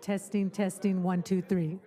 Testing, testing, 1, 2, 3.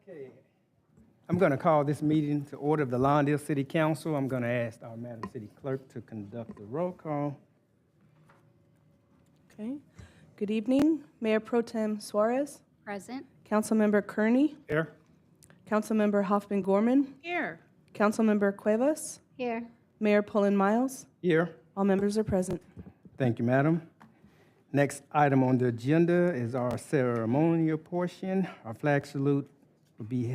Okay. I'm going to call this meeting to order of the Lawndale City Council. I'm going to ask our Madam City Clerk to conduct the roll call. Okay. Good evening, Mayor Pro Tem Suarez, Present. Councilmember Kearney, Here. Councilmember Hoffman Gorman, Here. Councilmember Cuevas, Here. Mayor Pullen Miles. Here. All members are present. Thank you, Madam. Next item on the agenda is our ceremonial portion. Our flag salute will be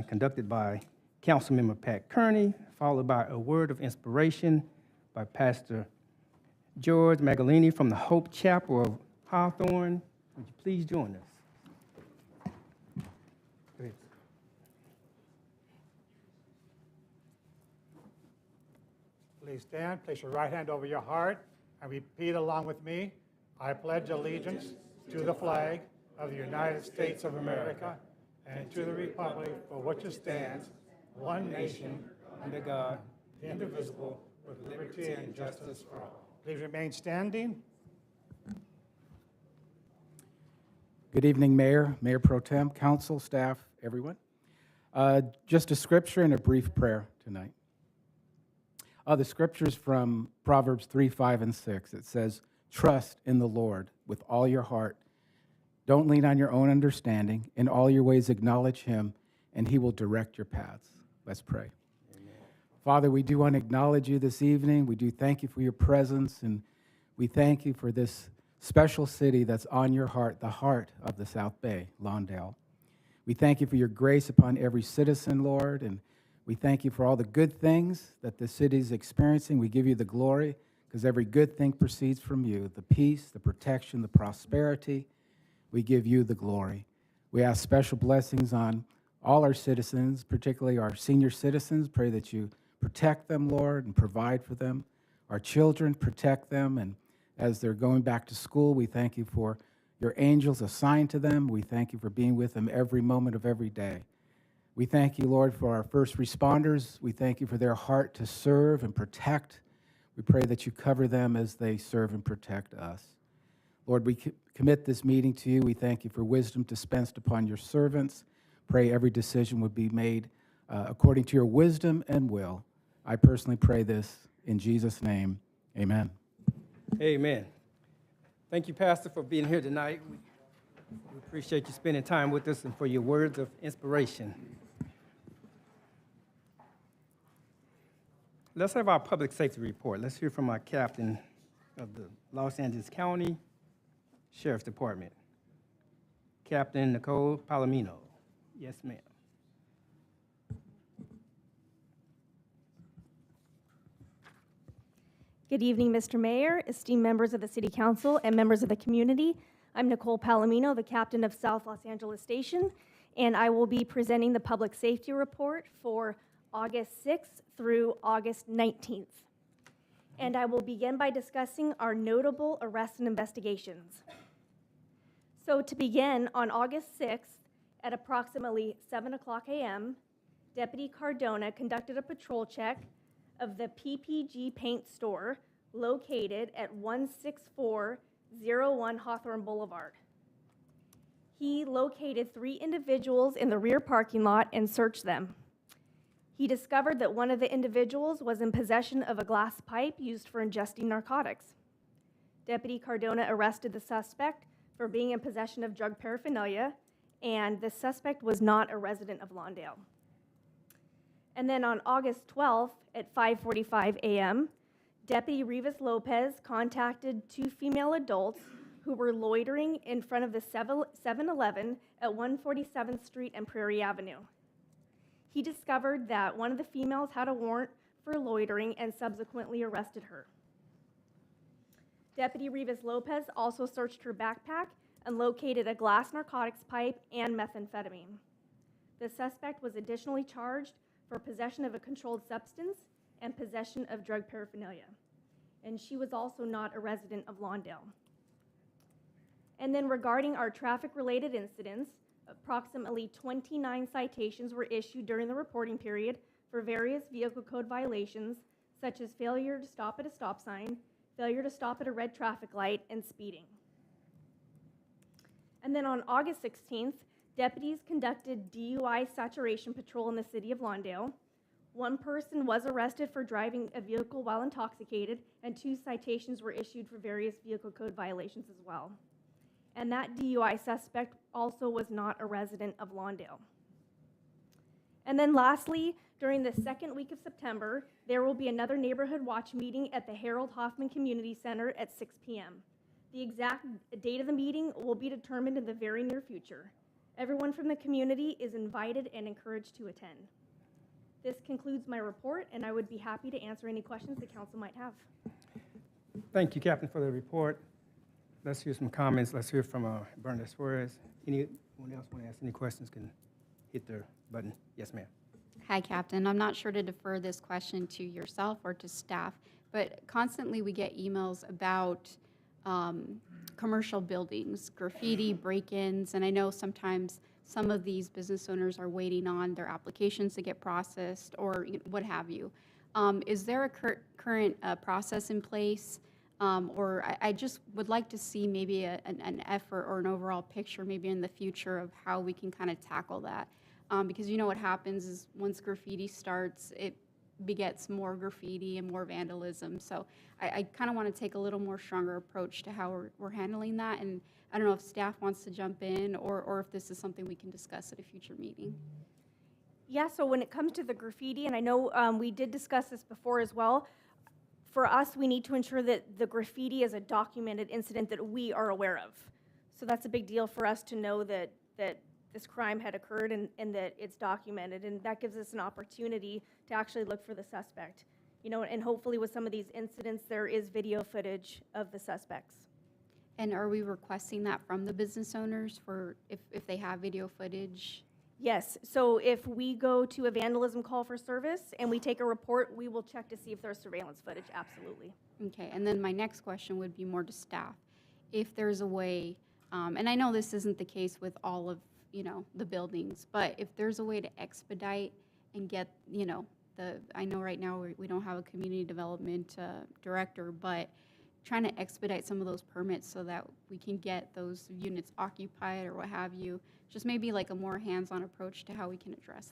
conducted by Councilmember Pat Kearney, followed by a word of inspiration by Pastor George Magalini from the Hope Chapel of Hawthorne. Would you please join us? Go ahead. Please stand, place your right hand over your heart, and repeat along with me. I pledge allegiance to the flag of the United States of America and to the republic for which it stands, one nation, under God, indivisible, with liberty and justice for all. Please remain standing. Good evening, Mayor, Mayor Pro Tem, Council, staff, everyone. Just a scripture and a brief prayer tonight. The scripture's from Proverbs 3, 5, and 6. It says, "Trust in the Lord with all your heart. Don't lean on your own understanding. In all your ways acknowledge him, and he will direct your paths." Let's pray. Father, we do want to acknowledge you this evening. We do thank you for your presence, and we thank you for this special city that's on your heart, the heart of the South Bay, Lawndale. We thank you for your grace upon every citizen, Lord, and we thank you for all the good things that the city is experiencing. We give you the glory because every good thing proceeds from you, the peace, the protection, the prosperity. We give you the glory. We ask special blessings on all our citizens, particularly our senior citizens. Pray that you protect them, Lord, and provide for them. Our children, protect them. And as they're going back to school, we thank you for your angels assigned to them. We thank you for being with them every moment of every day. We thank you, Lord, for our first responders. We thank you for their heart to serve and protect. We pray that you cover them as they serve and protect us. Lord, we commit this meeting to you. We thank you for wisdom dispensed upon your servants. Pray every decision would be made according to your wisdom and will. I personally pray this in Jesus' name. Amen. Amen. Thank you, Pastor, for being here tonight. We appreciate you spending time with us and for your words of inspiration. Let's have our public safety report. Let's hear from our captain of the Los Angeles County Sheriff's Department, Captain Nicole Palomino. Yes, ma'am. Good evening, Mr. Mayor, esteemed members of the City Council, and members of the community. I'm Nicole Palomino, the captain of South Los Angeles Station, and I will be presenting the public safety report for August 6th through August 19th. And I will begin by discussing our notable arrests and investigations. So to begin, on August 6th, at approximately 7:00 a.m., Deputy Cardona conducted a patrol check of the PPG Paint Store located at 16401 Hawthorne Boulevard. He located 3 individuals in the rear parking lot and searched them. He discovered that one of the individuals was in possession of a glass pipe used for ingesting narcotics. Deputy Cardona arrested the suspect for being in possession of drug paraphernalia, and the suspect was not a resident of Lawndale. And then on August 12th at 5:45 a.m., Deputy Rivas Lopez contacted 2 female adults who were loitering in front of the 7-Eleven at 147th Street and Prairie Avenue. He discovered that one of the females had a warrant for loitering and subsequently arrested her. Deputy Rivas Lopez also searched her backpack and located a glass narcotics pipe and methamphetamine. The suspect was additionally charged for possession of a controlled substance and possession of drug paraphernalia. And she was also not a resident of Lawndale. And then regarding our traffic-related incidents, approximately 29 citations were issued during the reporting period for various vehicle code violations, such as failure to stop at a stop sign, failure to stop at a red traffic light, and speeding. And then on August 16th, Deputies conducted DUI saturation patrol in the city of Lawndale. One person was arrested for driving a vehicle while intoxicated, and 2 citations were issued for various vehicle code violations as well. And that DUI suspect also was not a resident of Lawndale. And then lastly, during the second week of September, there will be another neighborhood watch meeting at the Harold Hoffman Community Center at 6 p.m. The exact date of the meeting will be determined in the very near future. Everyone from the community is invited and encouraged to attend. This concludes my report, and I would be happy to answer any questions the council might have. Thank you, Captain, for the report. Let's hear some comments. Let's hear from Bernadette Suarez. Anyone else want to ask any questions can hit the button. Yes, ma'am. Hi, Captain. I'm not sure to defer this question to yourself or to staff, but constantly we get emails about commercial buildings, graffiti, break-ins, and I know sometimes some of these business owners are waiting on their applications to get processed or what have you. Is there a current process in place? Or I just would like to see maybe an effort or an overall picture maybe in the future of how we can kind of tackle that. Because you know what happens is once graffiti starts, it begets more graffiti and more vandalism. So I kind of want to take a little more stronger approach to how we're handling that. And I don't know if staff wants to jump in or if this is something we can discuss at a future meeting. Yeah, so when it comes to the graffiti, and I know we did discuss this before as well, for us, we need to ensure that the graffiti is a documented incident that we are aware of. So that's a big deal for us to know that this crime had occurred and that it's documented, and that gives us an opportunity to actually look for the suspect. You know, and hopefully with some of these incidents, there is video footage of the suspects. And are we requesting that from the business owners for if they have video footage? Yes, so if we go to a vandalism call for service and we take a report, we will check to see if there's surveillance footage, absolutely. Okay, and then my next question would be more to staff. If there's a way, and I know this isn't the case with all of, the buildings, but if there's a way to expedite and get, I know right now we don't have a community development director, but trying to expedite some of those permits so that we can get those units occupied or what have you, just maybe like a more hands-on approach to how we can address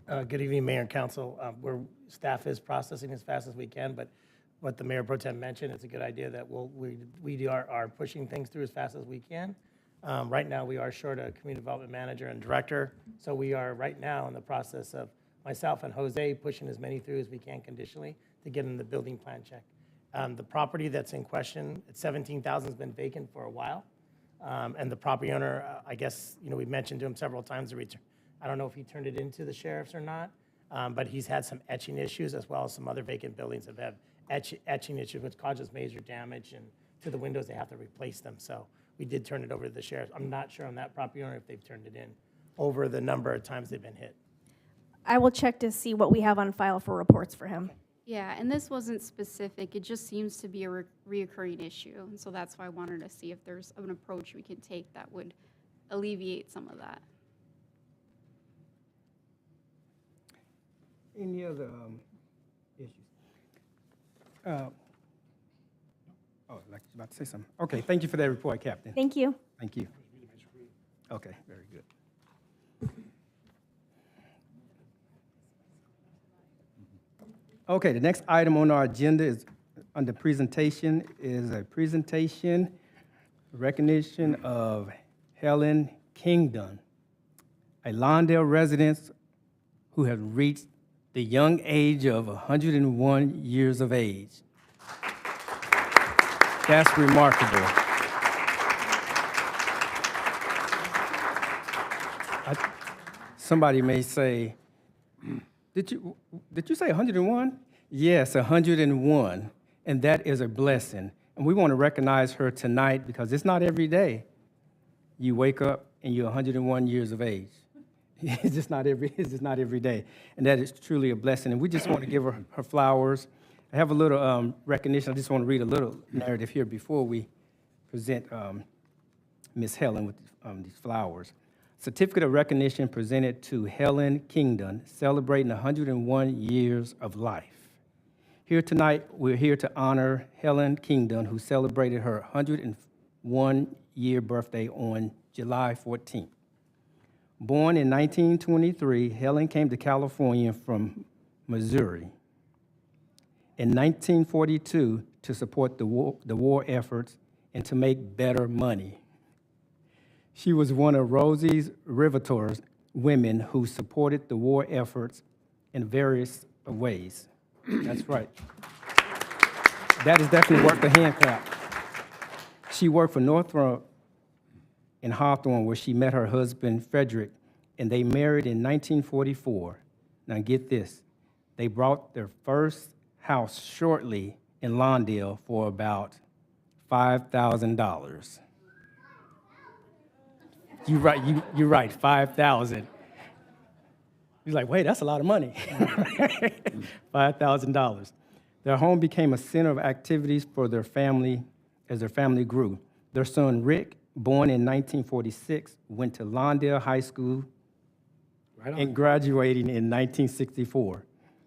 that. Good evening, Mayor and Council. Staff is processing as fast as we can, but what the Mayor Pro Tem mentioned, it's a good idea that we are pushing things through as fast as we can. Right now, we are short a community development manager and director, so we are right now in the process of myself and Jose pushing as many through as we can conditionally to get in the building plan check. The property that's in question, at 17,000, has been vacant for a while. And the property owner, I guess, we mentioned to him several times the return. I don't know if he turned it into the sheriff's or not, but he's had some etching issues as well as some other vacant buildings have had etching issues, which causes major damage, and to the windows, they have to replace them. So we did turn it over to the sheriff. I'm not sure on that property owner if they've turned it in over the number of times they've been hit. I will check to see what we have on file for reports for him. Yeah, and this wasn't specific. It just seems to be a reoccurring issue. And so that's why I wanted to see if there's an approach we could take that would alleviate some of that. Any other issues? Like you're about to say something. Okay, thank you for that report, Captain. Thank you. Thank you. Okay, very good. Okay, the next item on our agenda is under presentation is a presentation recognition of Helen Kingdon, a Lawndale resident who has reached the young age of 101 years of age. That's remarkable. Somebody may say, did you say 101? Yes, 101, and that is a blessing. And we want to recognize her tonight because it's not every day you wake up and you're 101 years of age. It's just not every day, and that is truly a blessing. And we just want to give her flowers. I have a little recognition. I just want to read a little narrative here before we present Miss Helen with these flowers. Certificate of recognition presented to Helen Kingdon, celebrating 101 years of life. Here tonight, we're here to honor Helen Kingdon, who celebrated her 101-year birthday on July 14th. Born in 1923, Helen came to California from Missouri. In 1942, to support the war efforts and to make better money. She was one of Rosie's Rivetor's women who supported the war efforts in various ways. That's right. That is definitely worth a hand clap. She worked for Northrop in Hawthorne, where she met her husband, Frederick, and they married in 1944. Now get this, they bought their first house shortly in Lawndale for about $5,000. You're right, 5,000. You're like, wait, that's a lot of money. $5,000. Their home became a center of activities for their family as their family grew. Their son, Rick, born in 1946, went to Lawndale High School and graduating in 1964.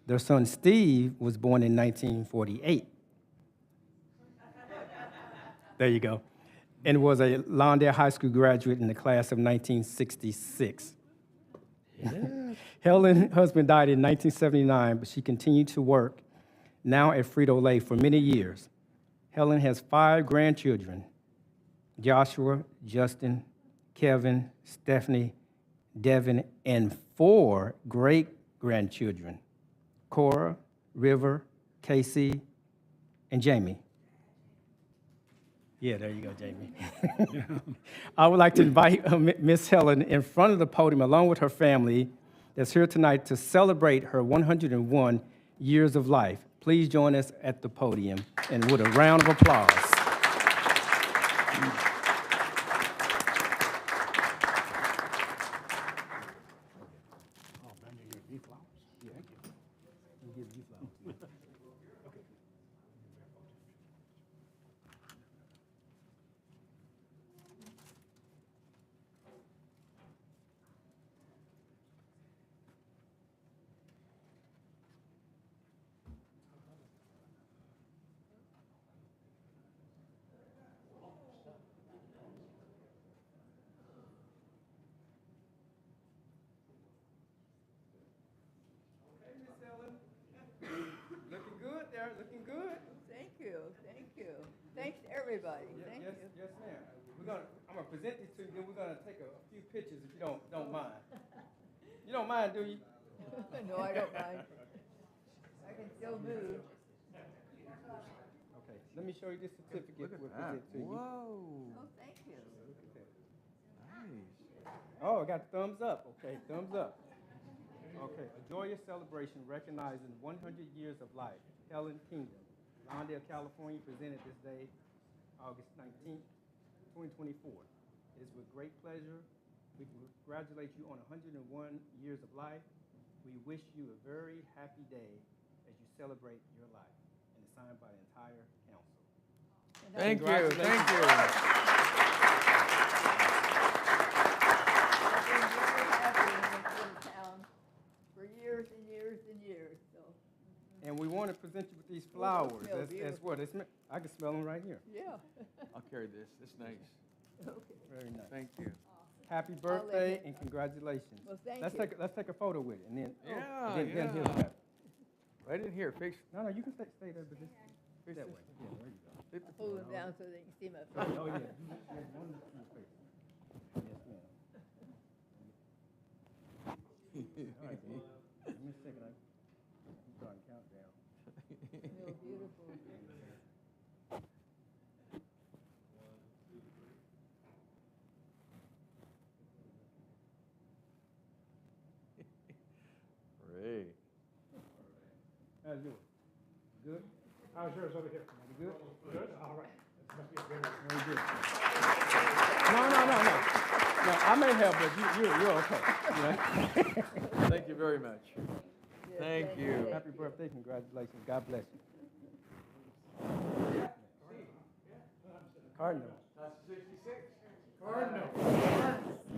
Their son, Steve, was born in 1948. There you go. And was a Lawndale High School graduate in the class of 1966. Yeah. Helen's husband died in 1979, but she continued to work, now at Frito-Lay, for many years. Helen has 5 grandchildren: Joshua, Justin, Kevin, Stephanie, Devin, and 4 great-grandchildren: Cora, River, Casey, and Jamie. Yeah, there you go, Jamie. I would like to invite Miss Helen in front of the podium along with her family that's here tonight to celebrate her 101 years of life. Please join us at the podium and with a round of applause. Looking good there, looking good. Thank you, thank you. Thanks to everybody, thank you. Yes, ma'am. I'm gonna present these to you, then we're gonna take a few pictures if you don't mind. You don't mind, do you? No, I don't mind. I can still move. Okay, let me show you this certificate we'll present to you. Oh, thank you. Oh, I got thumbs up. Okay, thumbs up. Okay, a joyous celebration recognizing 100 years of life. Helen Kingdom, Lawndale, California, presented this day, August 19th, 2024. It is with great pleasure we congratulate you on 101 years of life. We wish you a very happy day as you celebrate your life. And it's signed by the entire council. Thank you, thank you. For years and years and years, so. And we want to present you with these flowers. smell That's what it's. I can smell them right here. Yeah. I'll carry this. It's nice. Okay. Very nice. Thank you. Happy birthday and congratulations. Well, thank let's you. Let's take a photo with it, and then Yeah, then here's yeah. that. Right in here. Face No, you can stay there, but just that way. Yeah, there you go. Hold them down so they can see my Oh face. yeah. There's one look in your face. Yes, ma'am. All right, give me a second. I'm starting to count down. Real beautiful. Great. How's yours? Good? How's yours over here? Good? Good, all right. This must be a good one. Very good. No. No, I may have, but you're okay. You know? Thank you very much. Thank you. Happy birthday, congratulations. God bless you. Cardinal. That's 66. Cardinal.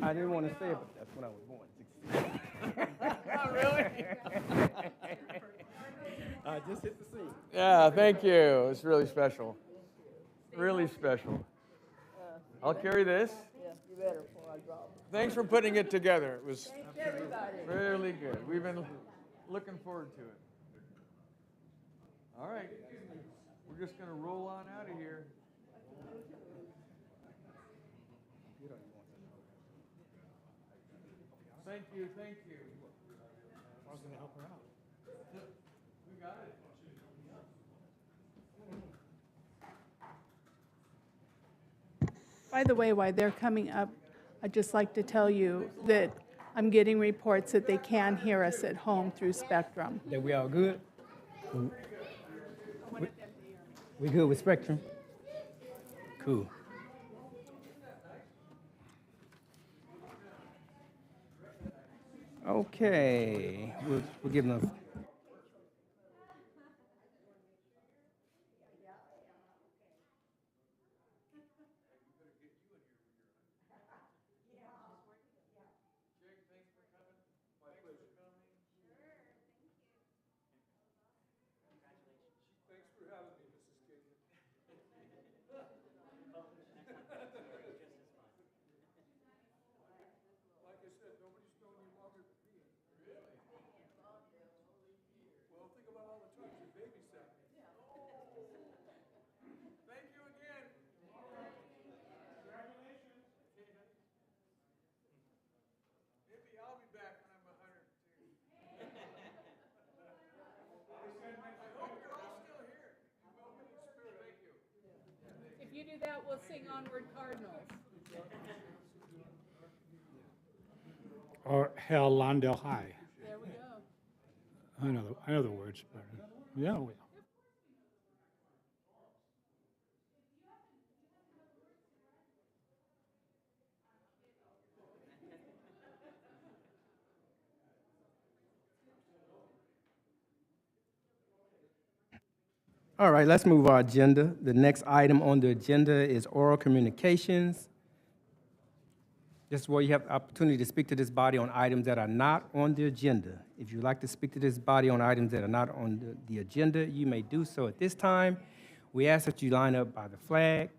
I didn't want to say it, but that's when I was born. 66. Oh, really? I just hit the scene. Yeah, thank you. It's really special. Really special. I'll carry this. Yeah, you better before I drop it. Thanks for putting it together. It was Thanks, everybody. really good. We've been looking forward to it. All right. We're just going to roll on out of here. Thank you, thank you. I was going to help her out. We got it. By the way, while they're coming up, I'd just like to tell you that I'm getting reports that they can hear us at home through Spectrum. That we all good? We good with Spectrum? Cool. Okay, we're giving a Thank you again. Maybe I'll be back when I'm 102. I hope you're all still here. You will be in spirit. Thank you. If you do that, we'll sing Onward Cardinals. Or Hell Lawndale High. There we go. I know the words, but yeah. All right, let's move our agenda. The next item on the agenda is oral communications. This is where you have the opportunity to speak to this body on items that are not on the agenda. If you'd like to speak to this body on items that are not on the agenda, you may do so at this time. We ask that you line up by the flag.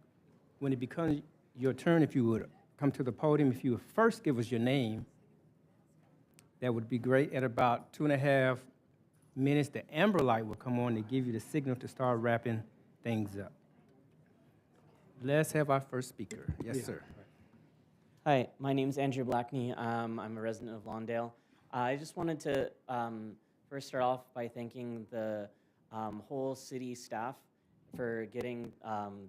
When it becomes your turn, if you would come to the podium, if you would first give us your name, that would be great. At about 2.5 minutes, the amber light will come on to give you the signal to start wrapping things up. Let's have our first speaker. Yes, sir. Hi, my name's Andrew Blackney. I'm a resident of Lawndale. I just wanted to first start off by thanking the whole city staff for getting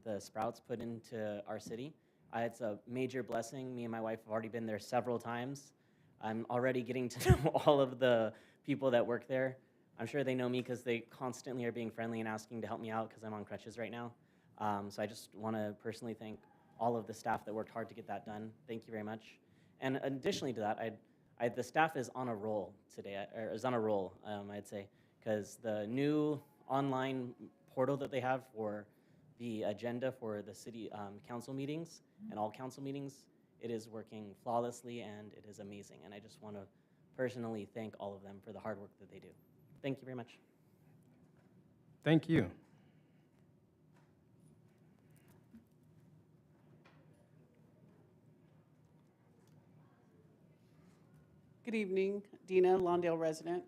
the sprouts put into our city. It's a major blessing. Me and my wife have already been there several times. I'm already getting to know all of the people that work there. I'm sure they know me because they constantly are being friendly and asking to help me out because I'm on crutches right now. So I just want to personally thank all of the staff that worked hard to get that done. Thank you very much. And additionally to that, the staff is on a roll today, or is on a roll, I'd say, because the new online portal that they have for the agenda for the city council meetings and all council meetings, it is working flawlessly and it is amazing. And I just want to personally thank all of them for the hard work that they do. Thank you very much. Thank you. Good evening, Dina, Lawndale resident.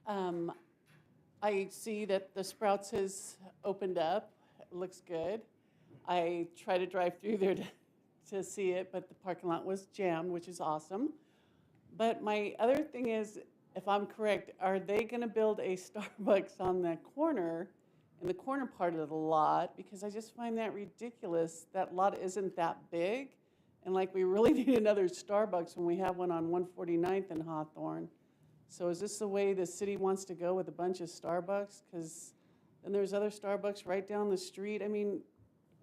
I see that the Sprouts has opened up. It looks good. I try to drive through there to see it, but the parking lot was jammed, which is awesome. But my other thing is, if I'm correct, are they going to build a Starbucks on the corner, in the corner part of the lot? Because I just find that ridiculous. That lot isn't that big. And like, we really need another Starbucks when we have one on 149th in Hawthorne. So is this the way the city wants to go, with a bunch of Starbucks? Because then there's other Starbucks right down the street. I mean,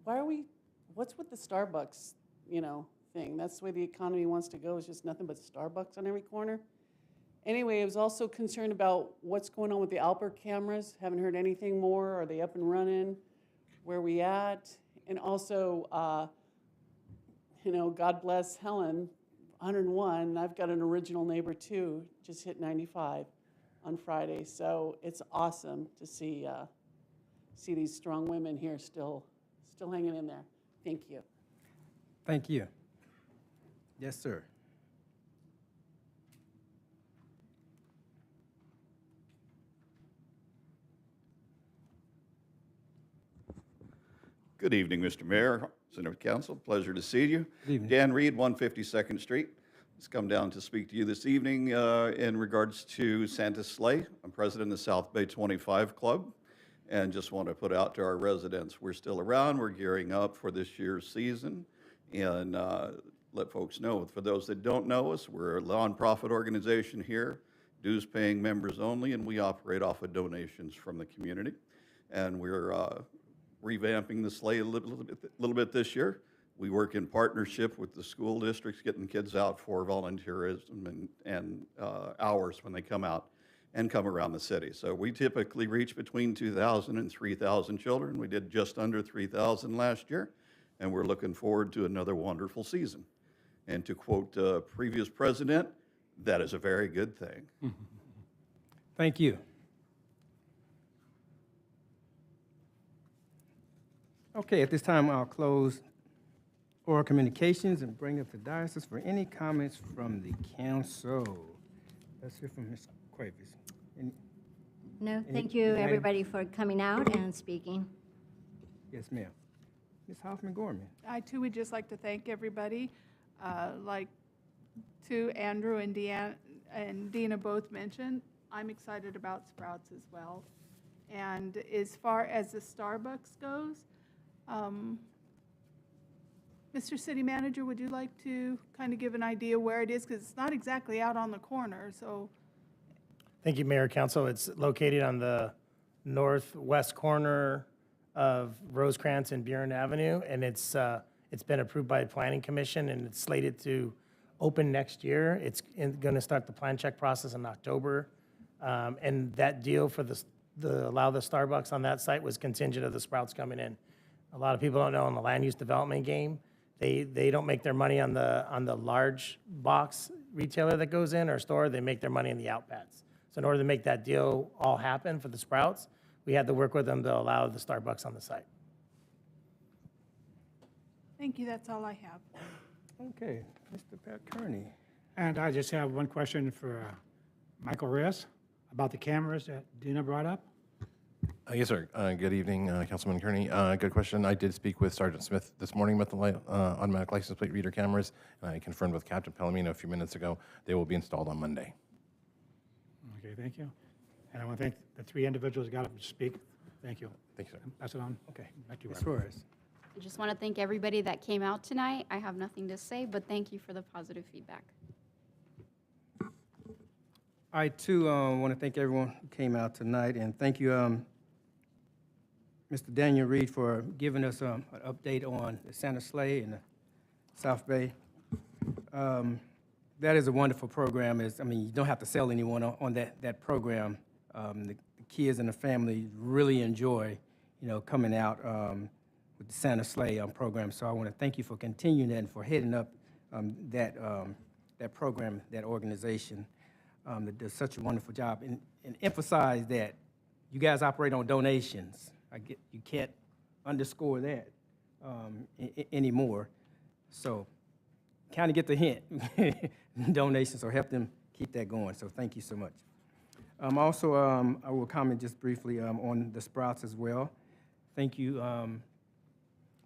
what's with the Starbucks, thing? That's the way the economy wants to go, is just nothing but Starbucks on every corner. Anyway, I was also concerned about what's going on with the Alper cameras. Haven't heard anything more. Are they up and running? Where we at? And also, God bless Helen, 101. I've got an original neighbor too, just hit 95 on Friday. So it's awesome to see these strong women here still hanging in there. Thank you. Thank you. Yes, sir. Good evening, Mr. Mayor, Senator Council. Pleasure to see you. Good evening. Dan Reed, 152nd Street. Just come down to speak to you this evening in regards to Santa's Sleigh. I'm president of the South Bay 25 Club, and just want to put out to our residents, we're still around. We're gearing up for this year's season, and let folks know. For those that don't know us, we're a nonprofit organization here, dues-paying members only, and we operate off of donations from the community. And we're revamping the sleigh a little bit this year. We work in partnership with the school districts, getting kids out for volunteerism and hours when they come out and come around the city. So we typically reach between 2,000 and 3,000 children. We did just under 3,000 last year, and we're looking forward to another wonderful season. And to quote previous president, that is a very good thing. Thank you. Okay, at this time, I'll close oral communications and bring up the diocese for any comments from the council. Let's hear from Ms. Cuevas. No, thank you, everybody, for coming out and speaking. Yes, ma'am. Ms. Hoffman-Gorman. I too would just like to thank everybody, like to Andrew and Deanna and Dina both mentioned. I'm excited about Sprouts as well. And as far as the Starbucks goes, Mr. City Manager, would you like to kind of give an idea where it is? Because it's not exactly out on the corner, so. Thank you, Mayor, Council. It's located on the northwest corner of Rosecrans and Buren Avenue, and it's been approved by the Planning Commission, and it's slated to open next year. It's going to start the plan check process in October, and that deal for allow the Starbucks on that site was contingent of the Sprouts coming in. A lot of people don't know in the land use development game, they don't make their money on the large box retailer that goes in or store. They make their money in the outpads. So in order to make that deal all happen for the Sprouts, we had to work with them to allow the Starbucks on the site. Thank you, that's all I have. Okay, Mr. Pat Kearney. And I just have one question for Michael Reyes about the cameras that Dina brought up. Yes, sir. Good evening, Councilman Kearney. Good question. I did speak with Sergeant Smith this morning about the automatic license plate reader cameras, and I confirmed with Captain Palomino a few minutes ago they will be installed on Monday. Okay, thank you. And I want to thank the three individuals who got up to speak. Thank you. Thank you, sir. Pass it on. Okay, back to you. Ms. Suarez. I just want to thank everybody that came out tonight. I have nothing to say, but thank you for the positive feedback. I, too, want to thank everyone who came out tonight, and thank you, Mr. Daniel Reed, for giving us an update on the Santa Sleigh in the South Bay. That is a wonderful program. You don't have to sell anyone on that program. The kids and the family really enjoy, coming out with the Santa Sleigh program. So I want to thank you for continuing that and for heading up that program, that organization that does such a wonderful job. And emphasize that you guys operate on donations. You can't underscore that anymore. So kind of get the hint. Donations, so help them keep that going. So thank you so much. Also, I will comment just briefly on the Sprouts as well. Thank you,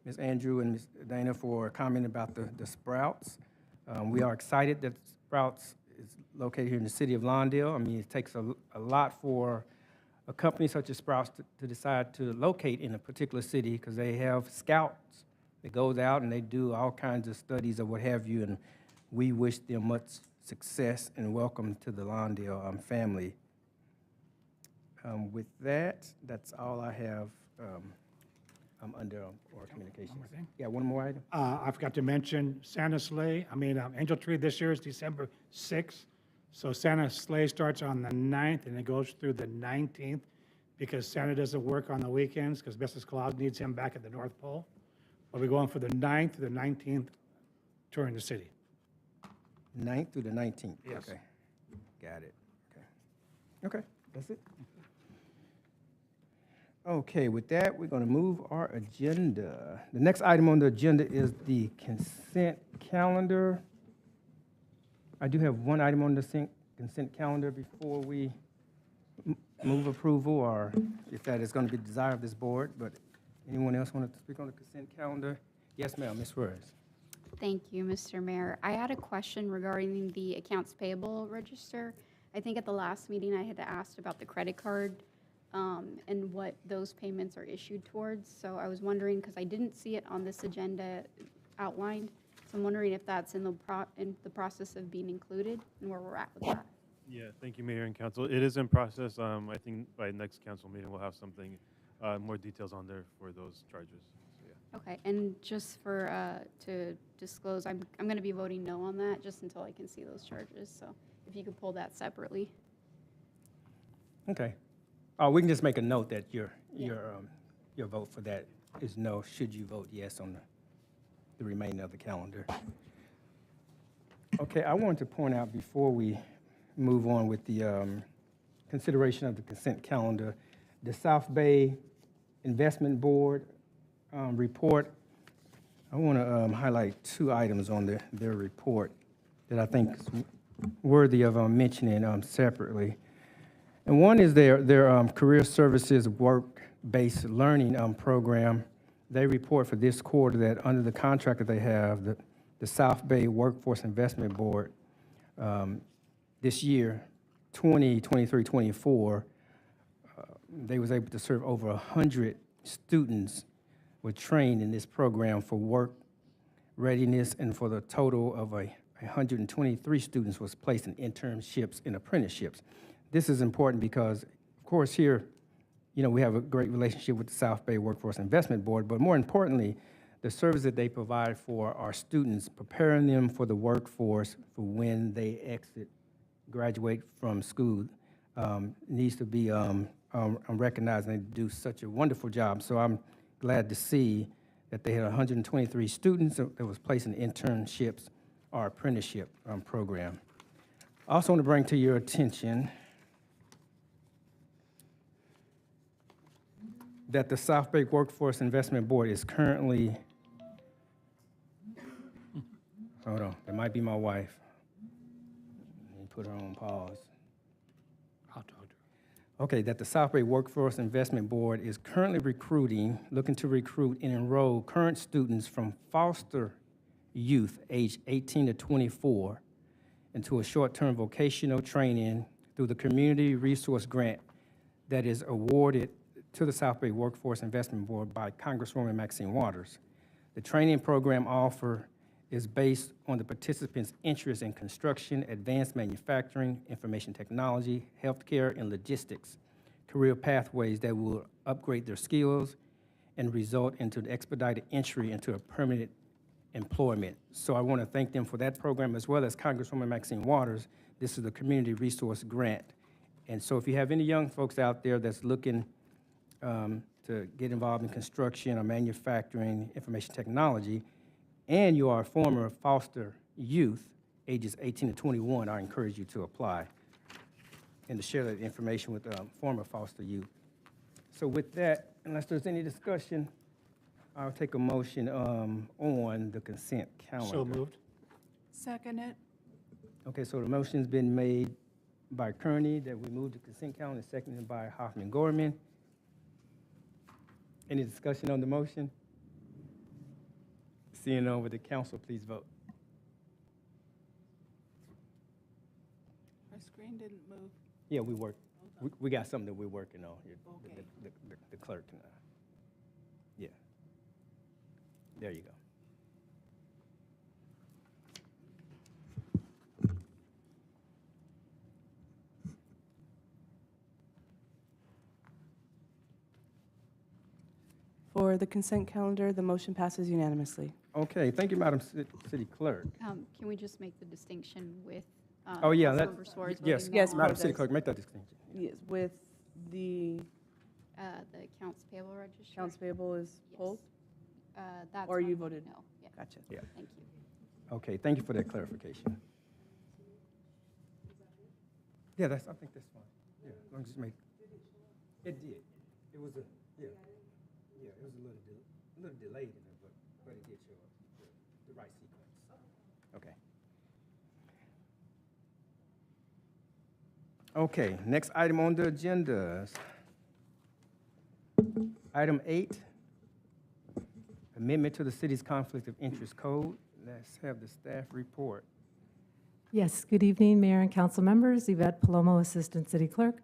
Ms. Andrew and Ms. Dana, for commenting about the Sprouts. We are excited that Sprouts is located here in the city of Lawndale. It takes a lot for a company such as Sprouts to decide to locate in a particular city, because they have scouts that goes out and they do all kinds of studies or what have you, and we wish them much success and welcome to the Lawndale family. With that, that's all I have under our communications. One more thing. Yeah, one more item. I forgot to mention Santa Sleigh. Angel Tree this year is December 6th. So Santa Sleigh starts on the 9th and it goes through the 19th, because Santa doesn't work on the weekends because Mrs. Claus needs him back at the North Pole. But we're going for the 9th to the 19th touring the city. 9th through the 19th. Yes. Okay. Got it. Okay. Okay, that's it. Okay, with that, we're going to move our agenda. The next item on the agenda is the consent calendar. I do have one item on the consent calendar before we move approval, or if that is going to be the desire of this board, but anyone else want to speak on the consent calendar? Yes, ma'am, Ms. Suarez. Thank you, Mr. Mayor. I had a question regarding the accounts payable register. I think at the last meeting I had asked about the credit card and what those payments are issued towards. So I was wondering, because I didn't see it on this agenda outlined, so I'm wondering if that's in the process of being included and where we're at with that. Yeah, thank you, Mayor and Council. It is in process. I think by next council meeting, we'll have something, more details on there for those charges. So, yeah. Okay, and just for, to disclose, I'm going to be voting no on that, just until I can see those charges. So if you could pull that separately. Okay. We can just make a note that your vote for that is no, should you vote yes on the remainder of the calendar. Okay, I wanted to point out before we move on with the consideration of the consent calendar, the South Bay Investment Board report. I want to highlight two items on their report that I think is worthy of mentioning separately. And one is their career services work-based learning program. They report for this quarter that under the contract that they have, the South Bay Workforce Investment Board, this year, 2023-24, they was able to serve over 100 students were trained in this program for work readiness, and for the total of 123 students was placed in internships and apprenticeships. This is important because, of course, here, we have a great relationship with the South Bay Workforce Investment Board, but more importantly, the service that they provide for our students, preparing them for the workforce for when they graduate from school, needs to be recognized, and they do such a wonderful job. So I'm glad to see that they had 123 students that was placed in internships or apprenticeship program. I also want to bring to your attention that the South Bay Workforce Investment Board is currently, hold on, that might be my wife. Let me put her on pause. I'll talk to her. Okay, that the South Bay Workforce Investment Board is currently looking to recruit and enroll current students from foster youth aged 18 to 24 into a short-term vocational training through the Community Resource Grant that is awarded to the South Bay Workforce Investment Board by Congresswoman Maxine Waters. The training program offer is based on the participants' interest in construction, advanced manufacturing, information technology, healthcare, and logistics, career pathways that will upgrade their skills and result into the expedited entry into a permanent employment. So I want to thank them for that program, as well as Congresswoman Maxine Waters. This is the Community Resource Grant. And so if you have any young folks out there that's looking to get involved in construction or manufacturing, information technology, and you are a former foster youth, ages 18 to 21, I encourage you to apply and to share that information with former foster youth. So with that, unless there's any discussion, I'll take a motion on the consent calendar. So moved. Second it. Okay, so the motion's been made by Kearney that we move the consent calendar, seconded by Hoffman-Gorman. Any discussion on the motion? Seeing none, with the council, please vote. Our screen didn't move. Yeah, we got something that we're working on here, Okay. the clerk and I. Yeah. There you go. For the consent calendar, the motion passes unanimously. Okay, thank you, Madam City Clerk. Can we just make the distinction with Oh, yeah, Councilmember Suarez yes, voting Yes, no? Madam City apologize. Clerk, make that distinction. Yes, with the The accounts payable register? accounts payable is Yes. pulled? That's Or you on- voted? No, yeah. Gotcha. Yeah. Thank you. Okay, thank you for that clarification. Yeah, I think that's fine. Yeah, as long as you make, it did. It was Yeah, yeah, it was a little delayed in it, but it did show up, the right sequence. Okay. Okay, next item on the agenda. Item 8, amendment to the city's conflict of interest code. Let's have the staff report. Yes, good evening, Mayor and council members. Yvette Palomo, Assistant City Clerk.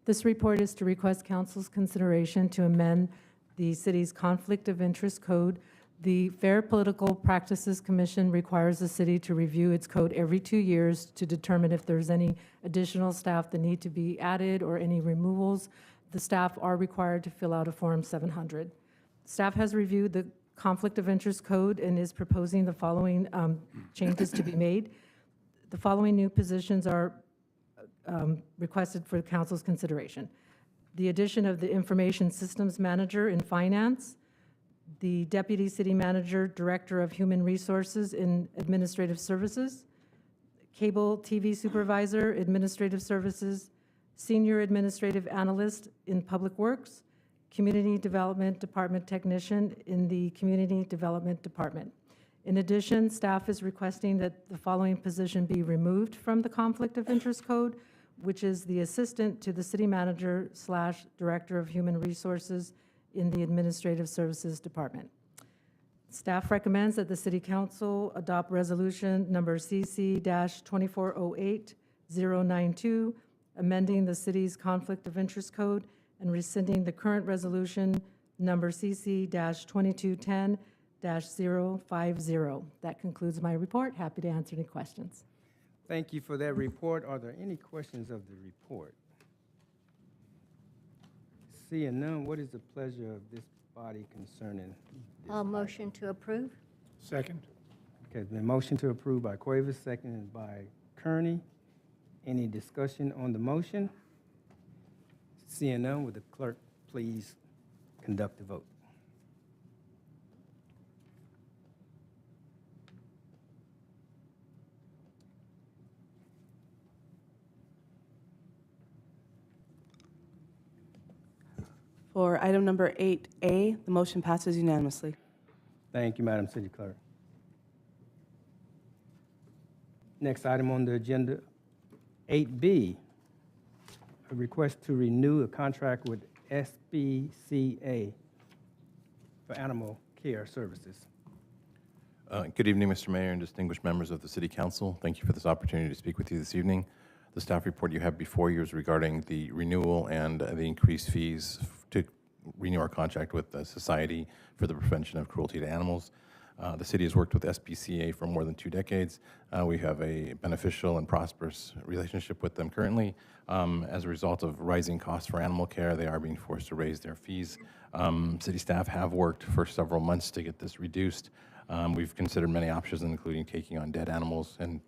This report is to request council's consideration to amend the city's conflict of interest code. The Fair Political Practices Commission requires the city to review its code every 2 years to determine if there's any additional staff that need to be added or any removals. The staff are required to fill out a Form 700. Staff has reviewed the conflict of interest code and is proposing the following changes to be made. The following new positions are requested for council's consideration. The addition of the Information Systems Manager in Finance, the Deputy City Manager, Director of Human Resources in Administrative Services, Cable TV Supervisor, Administrative Services, Senior Administrative Analyst in Public Works, Community Development Department Technician in the Community Development Department. In addition, staff is requesting that the following position be removed from the Conflict of Interest Code, which is the Assistant to the City Manager / Director of Human Resources in the Administrative Services Department. Staff recommends that the City Council adopt Resolution number CC-2408092, amending the city's Conflict of Interest Code and rescinding the current resolution number CC-2210-050. That concludes my report. Happy to answer any questions. Thank you for that report. Are there any questions of the report? Seeing none, what is the pleasure of this body concerning this I'll motion to approve. Second. Okay, it's been motion to approve by Cuevas, seconded by Kearney. Any discussion on the motion? Seeing none, would the clerk please conduct the vote? For item number 8A, the motion passes unanimously. Thank you, Madam City Clerk. Next item on the agenda, 8B, a request to renew a contract with SPCA for animal care services. Good evening, Mr. Mayor and distinguished members of the City Council. Thank you for this opportunity to speak with you this evening. The staff report you have before you is regarding the renewal and the increased fees to renew our contract with the Society for the Prevention of Cruelty to Animals. The city has worked with SPCA for more than 2 decades. We have a beneficial and prosperous relationship with them currently. As a result of rising costs for animal care, they are being forced to raise their fees. City staff have worked for several months to get this reduced. We've considered many options, including taking on dead animals and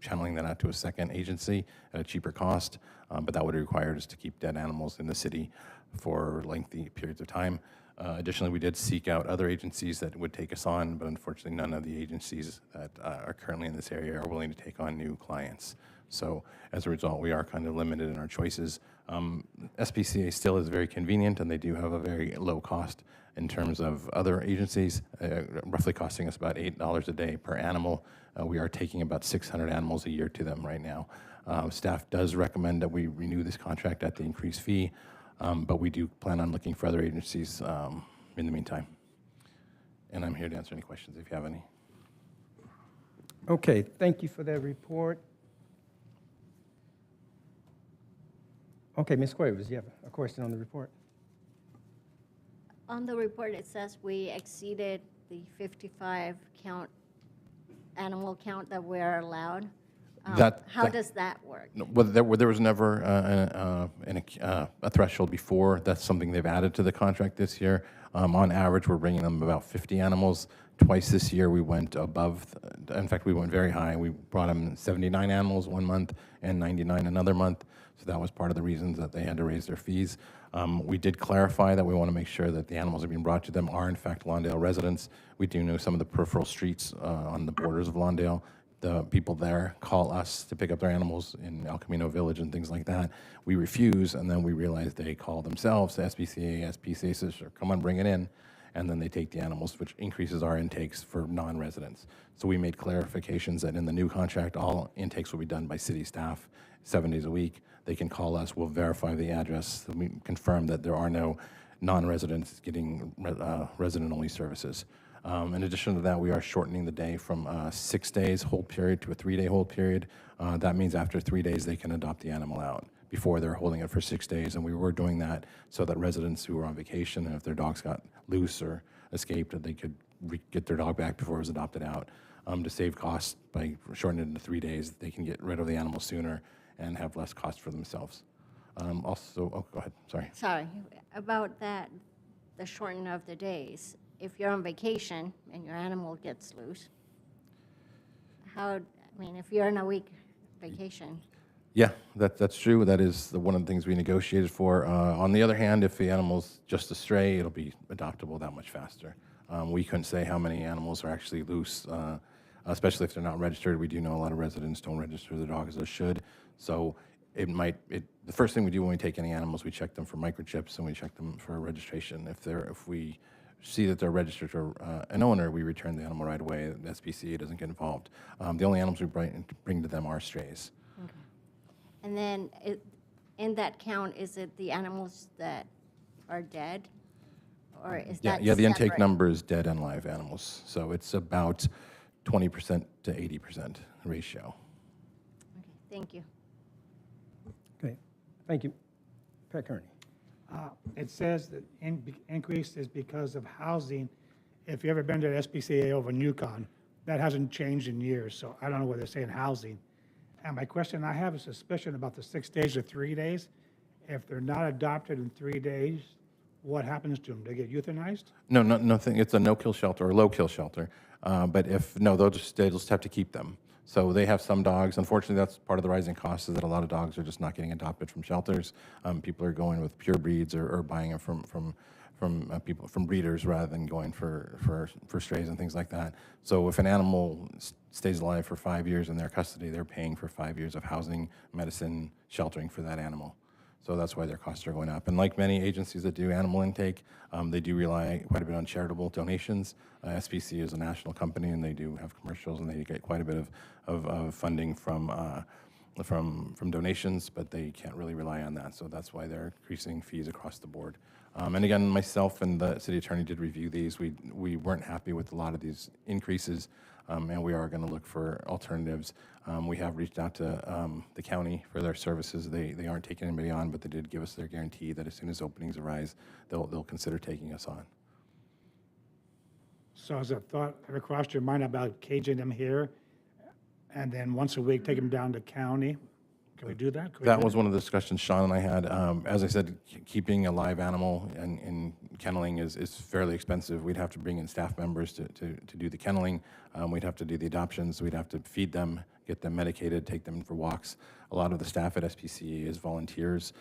channeling that out to a second agency at a cheaper cost, but that would require us to keep dead animals in the city for lengthy periods of time. Additionally, we did seek out other agencies that would take us on, but unfortunately none of the agencies that are currently in this area are willing to take on new clients. So as a result, we are kind of limited in our choices. SPCA still is very convenient, and they do have a very low cost in terms of other agencies, roughly costing us about $8 a day per animal. We are taking about 600 animals a year to them right now. Staff does recommend that we renew this contract at the increased fee, but we do plan on looking for other agencies in the meantime. And I'm here to answer any questions if you have any. Okay, thank you for that report. Okay, Ms. Cuevas, you have a question on the report? On the report, it says we exceeded the 55 animal count that we're allowed. How does that work? Well, there was never a threshold before. That's something they've added to the contract this year. On average, we're bringing them about 50 animals. Twice this year, we went above. In fact, we went very high. We brought them 79 animals one month and 99 another month. So that was part of the reasons that they had to raise their fees. We did clarify that we want to make sure that the animals that are being brought to them are, in fact, Lawndale residents. We do know some of the peripheral streets on the borders of Lawndale the people there call us to pick up their animals in El Camino Village and things like that. We refuse, and then we realize they call themselves to SPCA. SPCA says, sure, come on, bring it in. And then they take the animals, which increases our intakes for non-residents. So we made clarifications that in the new contract, all intakes will be done by city staff 7 days a week. They can call us, we'll verify the address, and we confirm that there are no non-residents getting resident-only services. In addition to that, we are shortening the day from 6 days hold period to a 3-day hold period. That means after 3 days, they can adopt the animal out. Before they're holding it for 6 days, and we were doing that so that residents who were on vacation, and if their dogs got loose or escaped, that they could get their dog back before it was adopted out. To save costs by shortening it into 3 days, they can get rid of the animal sooner and have less cost for themselves. Also, oh, go ahead, sorry. Sorry, about that, the shortening of the days. If you're on vacation and your animal gets loose, if you're on a week vacation. Yeah, that's true. That is one of the things we negotiated for. On the other hand, if the animal's just a stray, it'll be adoptable that much faster. We couldn't say how many animals are actually loose, especially if they're not registered. We do know a lot of residents don't register their dogs as they should. So the first thing we do when we take any animals, we check them for microchips and we check them for registration. If we see that they're registered to an owner, we return the animal right away. The SPCA doesn't get involved. The only animals we bring to them are strays. Okay. And then in that count, is it the animals that are dead? Or is that Yeah, the intake separate? number is dead and live animals. So it's about 20% to 80% ratio. Okay, thank you. Okay, thank you. Pat Kearney. It says that increase is because of housing. If you've ever been to the SPCA over in Yukon, that hasn't changed in years, so I don't know what they're saying housing. And my question, I have a suspicion about the 6 days or 3 days. If they're not adopted in 3 days, what happens to them? They get euthanized? No, nothing. It's a no-kill shelter or low-kill shelter. But they'll just have to keep them. So they have some dogs. Unfortunately, that's part of the rising cost is that a lot of dogs are just not getting adopted from shelters. People are going with pure breeds or buying them from breeders rather than going for strays and things like that. So if an animal stays alive for 5 years in their custody, they're paying for 5 years of housing, medicine, sheltering for that animal. So that's why their costs are going up. And like many agencies that do animal intake, they do rely quite a bit on charitable donations. SPC is a national company, and they do have commercials, and they get quite a bit of funding from donations, but they can't really rely on that. So that's why they're increasing fees across the board. And again, myself and the city attorney did review these. We weren't happy with a lot of these increases, and we are going to look for alternatives. We have reached out to the county for their services. They aren't taking anybody on, but they did give us their guarantee that as soon as openings arise, they'll consider taking us on. So has a thought ever crossed your mind about caging them here and then once a week take them down to county? Can we do that? That was one of the discussions Sean and I had. As I said, keeping a live animal in kenneling is fairly expensive. We'd have to bring in staff members to do the kenneling. We'd have to do the adoptions. We'd have to feed them, get them medicated, take them for walks. A lot of the staff at SPCA is volunteers,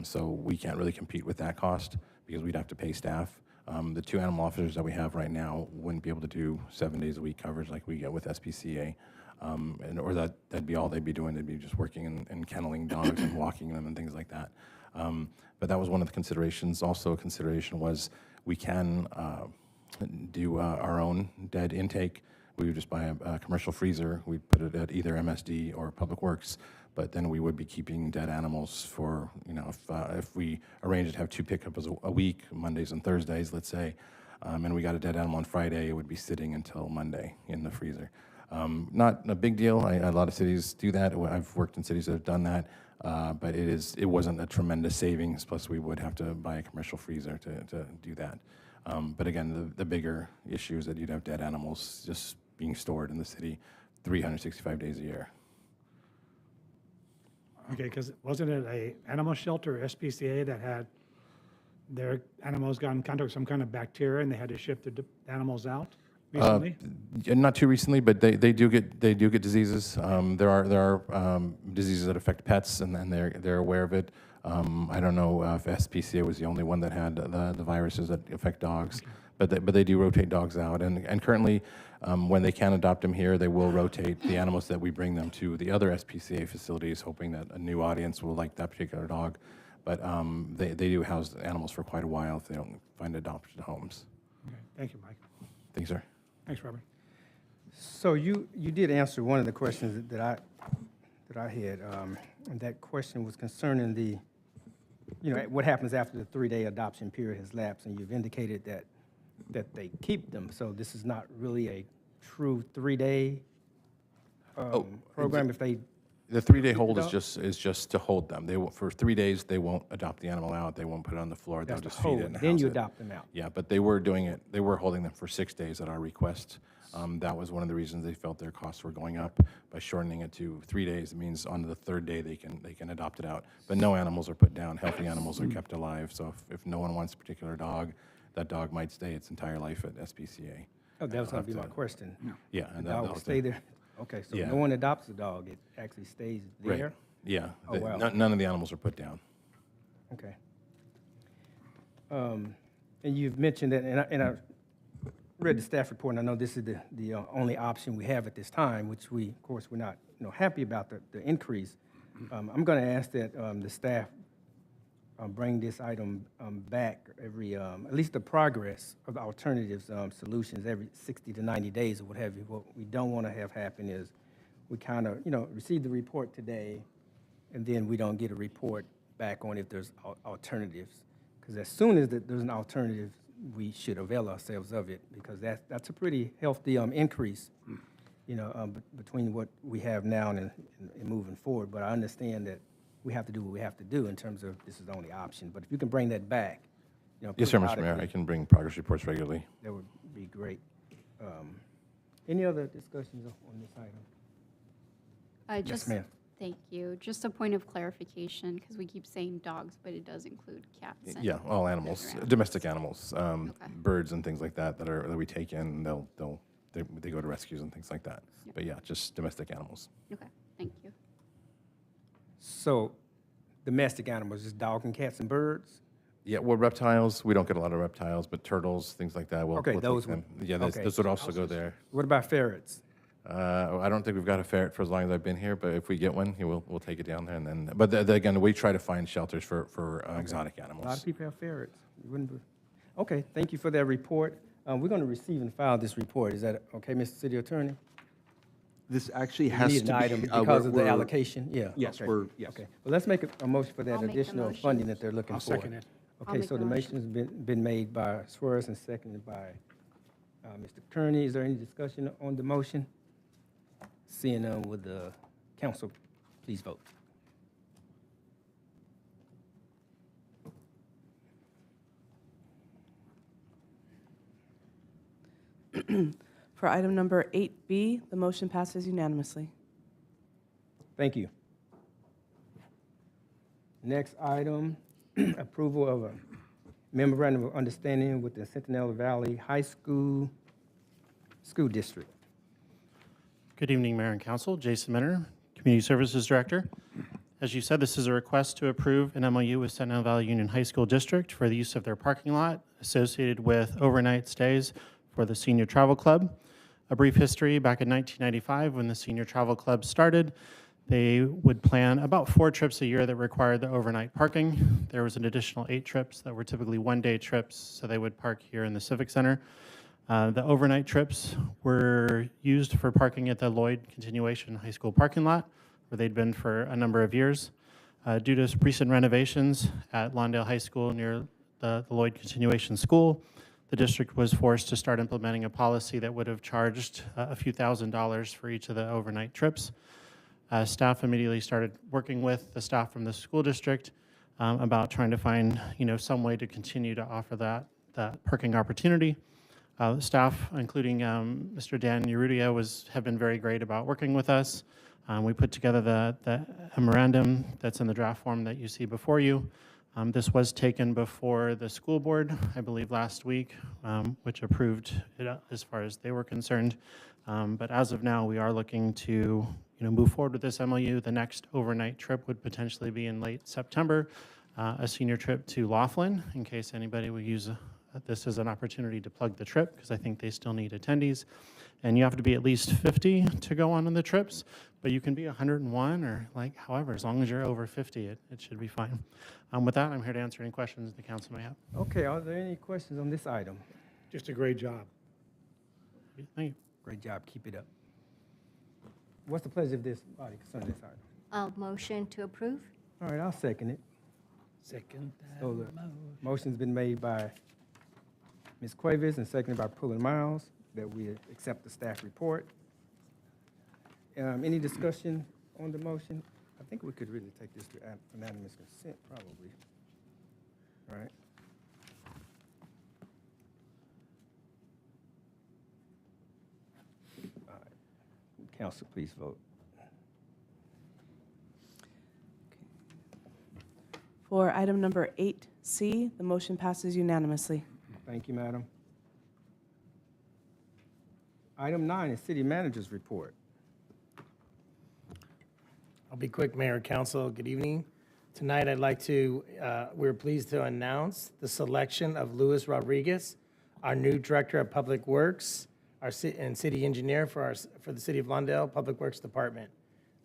so we can't really compete with that cost because we'd have to pay staff. The 2 animal officers that we have right now wouldn't be able to do 7 days a week coverage like we get with SPCA. Or that'd be all they'd be doing. They'd be just working and kenneling dogs and walking them and things like that. But that was one of the considerations. Also a consideration was we can do our own dead intake. We would just buy a commercial freezer. We'd put it at either MSD or Public Works, but then we would be keeping dead animals for, if we arrange to have 2 pickups a week, Mondays and Thursdays, let's say, and we got a dead animal on Friday, it would be sitting until Monday in the freezer. Not a big deal. A lot of cities do that. I've worked in cities that have done that, but it wasn't a tremendous savings. Plus, we would have to buy a commercial freezer to do that. But again, the bigger issue is that you'd have dead animals just being stored in the city 365 days a year. Okay, because wasn't it a animal shelter, SPCA, that had their animals got in contact with some kind of bacteria and they had to ship the animals out? Recently? Not too recently, but they do get diseases. There are diseases that affect pets, and they're aware of it. I don't know if SPCA was the only one that had the viruses that affect dogs, but they do rotate dogs out. And currently, when they can adopt them here, they will rotate the animals that we bring them to the other SPCA facilities, hoping that a new audience will like that particular dog. But they do house animals for quite a while if they don't find adopted homes. Okay. Thank you, Mike. Thanks, sir. Thanks, Robert. So you did answer one of the questions that I had, and that question was concerning the, what happens after the 3-day adoption period has lapsed, and you've indicated that they keep them. So this is not really a true 3-day program if they. The 3-day hold is just to hold them. For 3 days they won't adopt the animal out. They won't put it on the floor. They'll just feed it and then you house it. adopt them out. Yeah, but they were doing it. They were holding them for 6 days at our request. That was one of the reasons they felt their costs were going up. By shortening it to 3 days, it means on the 3rd day they can adopt it out. But no animals are put down. Healthy animals are kept alive. So if no one wants a particular dog, that dog might stay its entire life at SPCA. Oh, that was going to be my question. Yeah, and the that dog will was stay there. Okay, so no one adopts the dog; it actually stays there. Right. Yeah. Oh, wow. None of the animals are put down. Okay. And you've mentioned that, and I read the staff report, and I know this is the only option we have at this time, which of course, we're not happy about the increase. I'm going to ask that the staff bring this item back every, at least the progress of the alternatives solutions every 60 to 90 days or what have you. What we don't want to have happen is we kind of, receive the report today, and then we don't get a report back on if there's alternatives. Because as soon as there's an alternative, we should avail ourselves of it, because that's a pretty healthy increase, between what we have now and moving forward. But I understand that we have to do what we have to do in terms of this is the only option. But if you can bring that back, Yes, sir, Mr. Mayor. I can bring progress reports regularly. That would be great. Any other discussions on this item? Yes, ma'am. Thank you. Just a point of clarification, because we keep saying dogs, but it does include cats. And Yeah, all animals, domestic animals, birds and things like that that we take in. They go to rescues and things like that. Yep. But yeah, just domestic animals. Okay, thank you. So domestic animals, just dogs and cats and birds? Yeah, well, reptiles, we don't get a lot of reptiles, but turtles, things like that. We'll Okay, take those them. would. Yeah, those would also go there. What about ferrets? I don't think we've got a ferret for as long as I've been here, but if we get one, we'll take it down there. And then, but again, we try to find shelters for exotic animals. A lot of people have ferrets. Okay, thank you for that report. We're going to receive and file this report. Is that okay, Mr. City Attorney? This actually We has need to an be. item because of the we're- allocation? Yeah. Yes, okay. yes. Okay, well, let's make a motion for that I'll make the additional motion. funding that they're looking I'll for. second it. I'll Okay, make so the the motion has been made by Suarez and seconded by Mr. Kearney. Is there any discussion on the motion? Seeing none, would the council please vote? For item number 8B, the motion passes unanimously. Thank you. Next item, approval of a memorandum of understanding with the Centinela Valley High School District. Good evening, Mayor and Council. Jason Minner, Community Services Director. As you said, this is a request to approve an MOU with Centinela Valley Union High School District for the use of their parking lot associated with overnight stays for the Senior Travel Club. A brief history: back in 1995, when the Senior Travel Club started, they would plan about 4 trips a year that required the overnight parking. There was an additional 8 trips that were typically one-day trips, so they would park here in the Civic Center. The overnight trips were used for parking at the Lloyd Continuation High School parking lot, where they'd been for a number of years. Due to recent renovations at Lawndale High School near the Lloyd Continuation School, the district was forced to start implementing a policy that would have charged a few $1,000s for each of the overnight trips. Staff immediately started working with the staff from the school district about trying to find, some way to continue to offer that parking opportunity. Staff, including Mr. Dan Urrutia, have been very great about working with us. We put together the memorandum that's in the draft form that you see before you. This was taken before the school board, I believe, last week, which approved it as far as they were concerned. But as of now, we are looking to move forward with this MOU. The next overnight trip would potentially be in late September, a senior trip to Laughlin, in case anybody would use this as an opportunity to plug the trip, because I think they still need attendees. And you have to be at least 50 to go on the trips, but you can be 101 or however, as long as you're over 50, it should be fine. With that, I'm here to answer any questions the council may have. Okay, are there any questions on this item? Just a great job. Thank you. Great job, keep it up. What's the pleasure of this body concerning this item? A motion to approve? All right, I'll second it. Second. So the motion's been made by Ms. Cuevas and seconded by Pullen Miles that we accept the staff report. Any discussion on the motion? I think we could really take this to unanimous consent, probably. All right. All right. Council, please vote. For item number 8C, the motion passes unanimously. Thank you, madam. Item 9 is city manager's report. I'll be quick, Mayor and Council. Good evening. Tonight, I'd like to, we're pleased to announce the selection of Luis Rodriguez, our new Director of Public Works, and City Engineer for the City of Lawndale Public Works Department.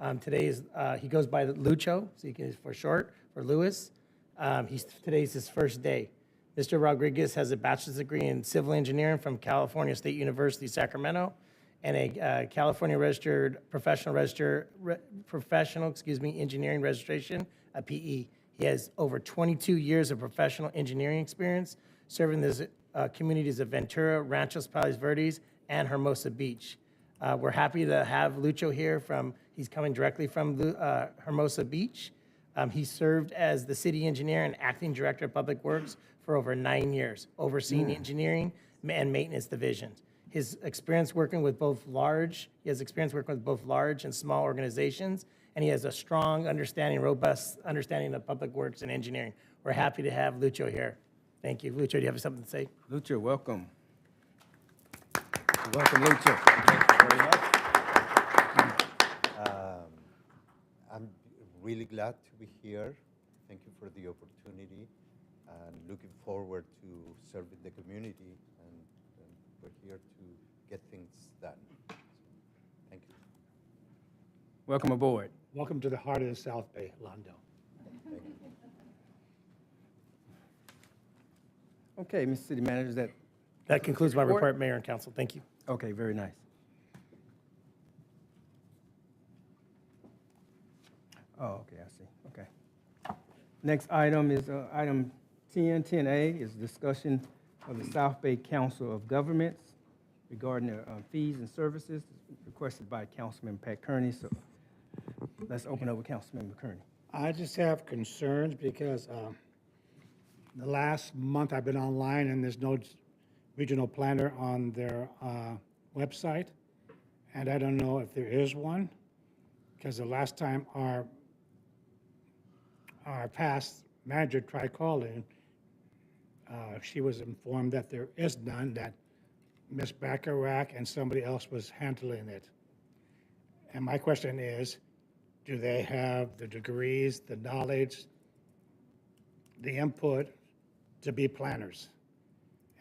He goes by Lucho, so you can for short, for Luis. Today's his first day. Mr. Rodriguez has a bachelor's degree in civil engineering from California State University, Sacramento, and a California registered professional engineering registration, a PE. He has over 22 years of professional engineering experience, serving the communities of Ventura, Ranchos Palos Verdes, and Hermosa Beach. We're happy to have Lucho here he's coming directly from Hermosa Beach. He served as the city engineer and acting director of public works for over 9 years, overseeing engineering and maintenance divisions. He has experience working with both large and small organizations, and he has a strong robust understanding of public works and engineering. We're happy to have Lucho here. Thank you. Lucho, do you have something to say? Lucho, welcome. Welcome, Lucho. Thank you very much. I'm really glad to be here. Thank you for the opportunity, and looking forward to serving the community, and we're here to get things done. Thank you. Welcome aboard. Welcome to the heart of the South Bay, Lawndale. Thank you. Okay, Mr. City Manager, That concludes my report, Mayor and Council. Thank you. Okay, very nice. Oh, okay, I see. Okay. Next item is item 10A is discussion of the South Bay Council of Governments regarding their fees and services requested by Councilman Pat Kearney. So let's open up with Councilmember Kearney. I just have concerns because the last month I've been online and there's no regional planner on their website. And I don't know if there is one, because the last time our past manager tried calling, she was informed that there is none, that Ms. Bacharach and somebody else was handling it. And my question is, do they have the degrees, the knowledge, the input to be planners?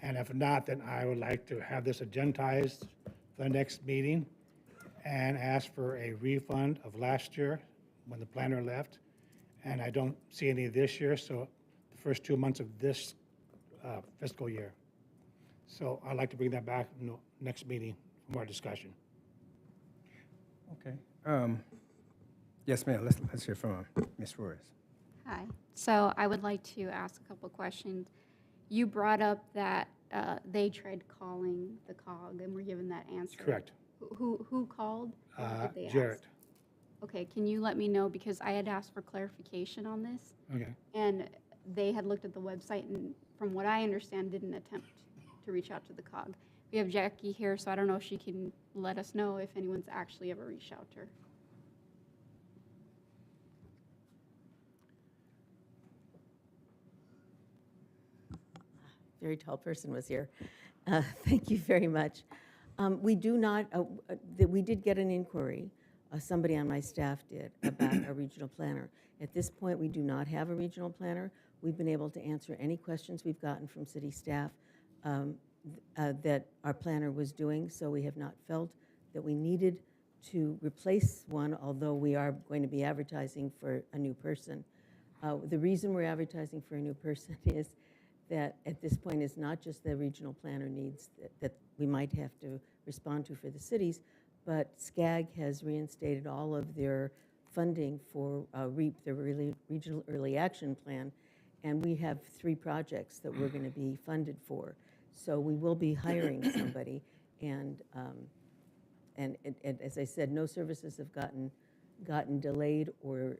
And if not, then I would like to have this agendized for the next meeting and ask for a refund of last year when the planner left. And I don't see any this year, so the first 2 months of this fiscal year. So I'd like to bring that back in the next meeting for more discussion. Okay. Yes, ma'am. Let's hear from Ms. Flores. Hi. So I would like to ask a couple questions. You brought up that they tried calling the COG and were given that answer. Correct. Who called? What did they Jarrett. ask? Okay, can you let me know, because I had asked for clarification on this. Okay. And they had looked at the website and, from what I understand, didn't attempt to reach out to the COG. We have Jackie here, so I don't know if she can let us know if anyone's actually ever reached out to her. Very tall person was here. Thank you very much. We do not, we did get an inquiry, somebody on my staff did, about a regional planner. At this point, we do not have a regional planner. We've been able to answer any questions we've gotten from city staff that our planner was doing, so we have not felt that we needed to replace one, although we are going to be advertising for a new person. The reason we're advertising for a new person is that at this point is not just the regional planner needs that we might have to respond to for the cities, but SCAG has reinstated all of their funding for REAP, the Regional Early Action Plan, and we have 3 projects that we're going to be funded for. So we will be hiring somebody, and as I said, no services have gotten delayed or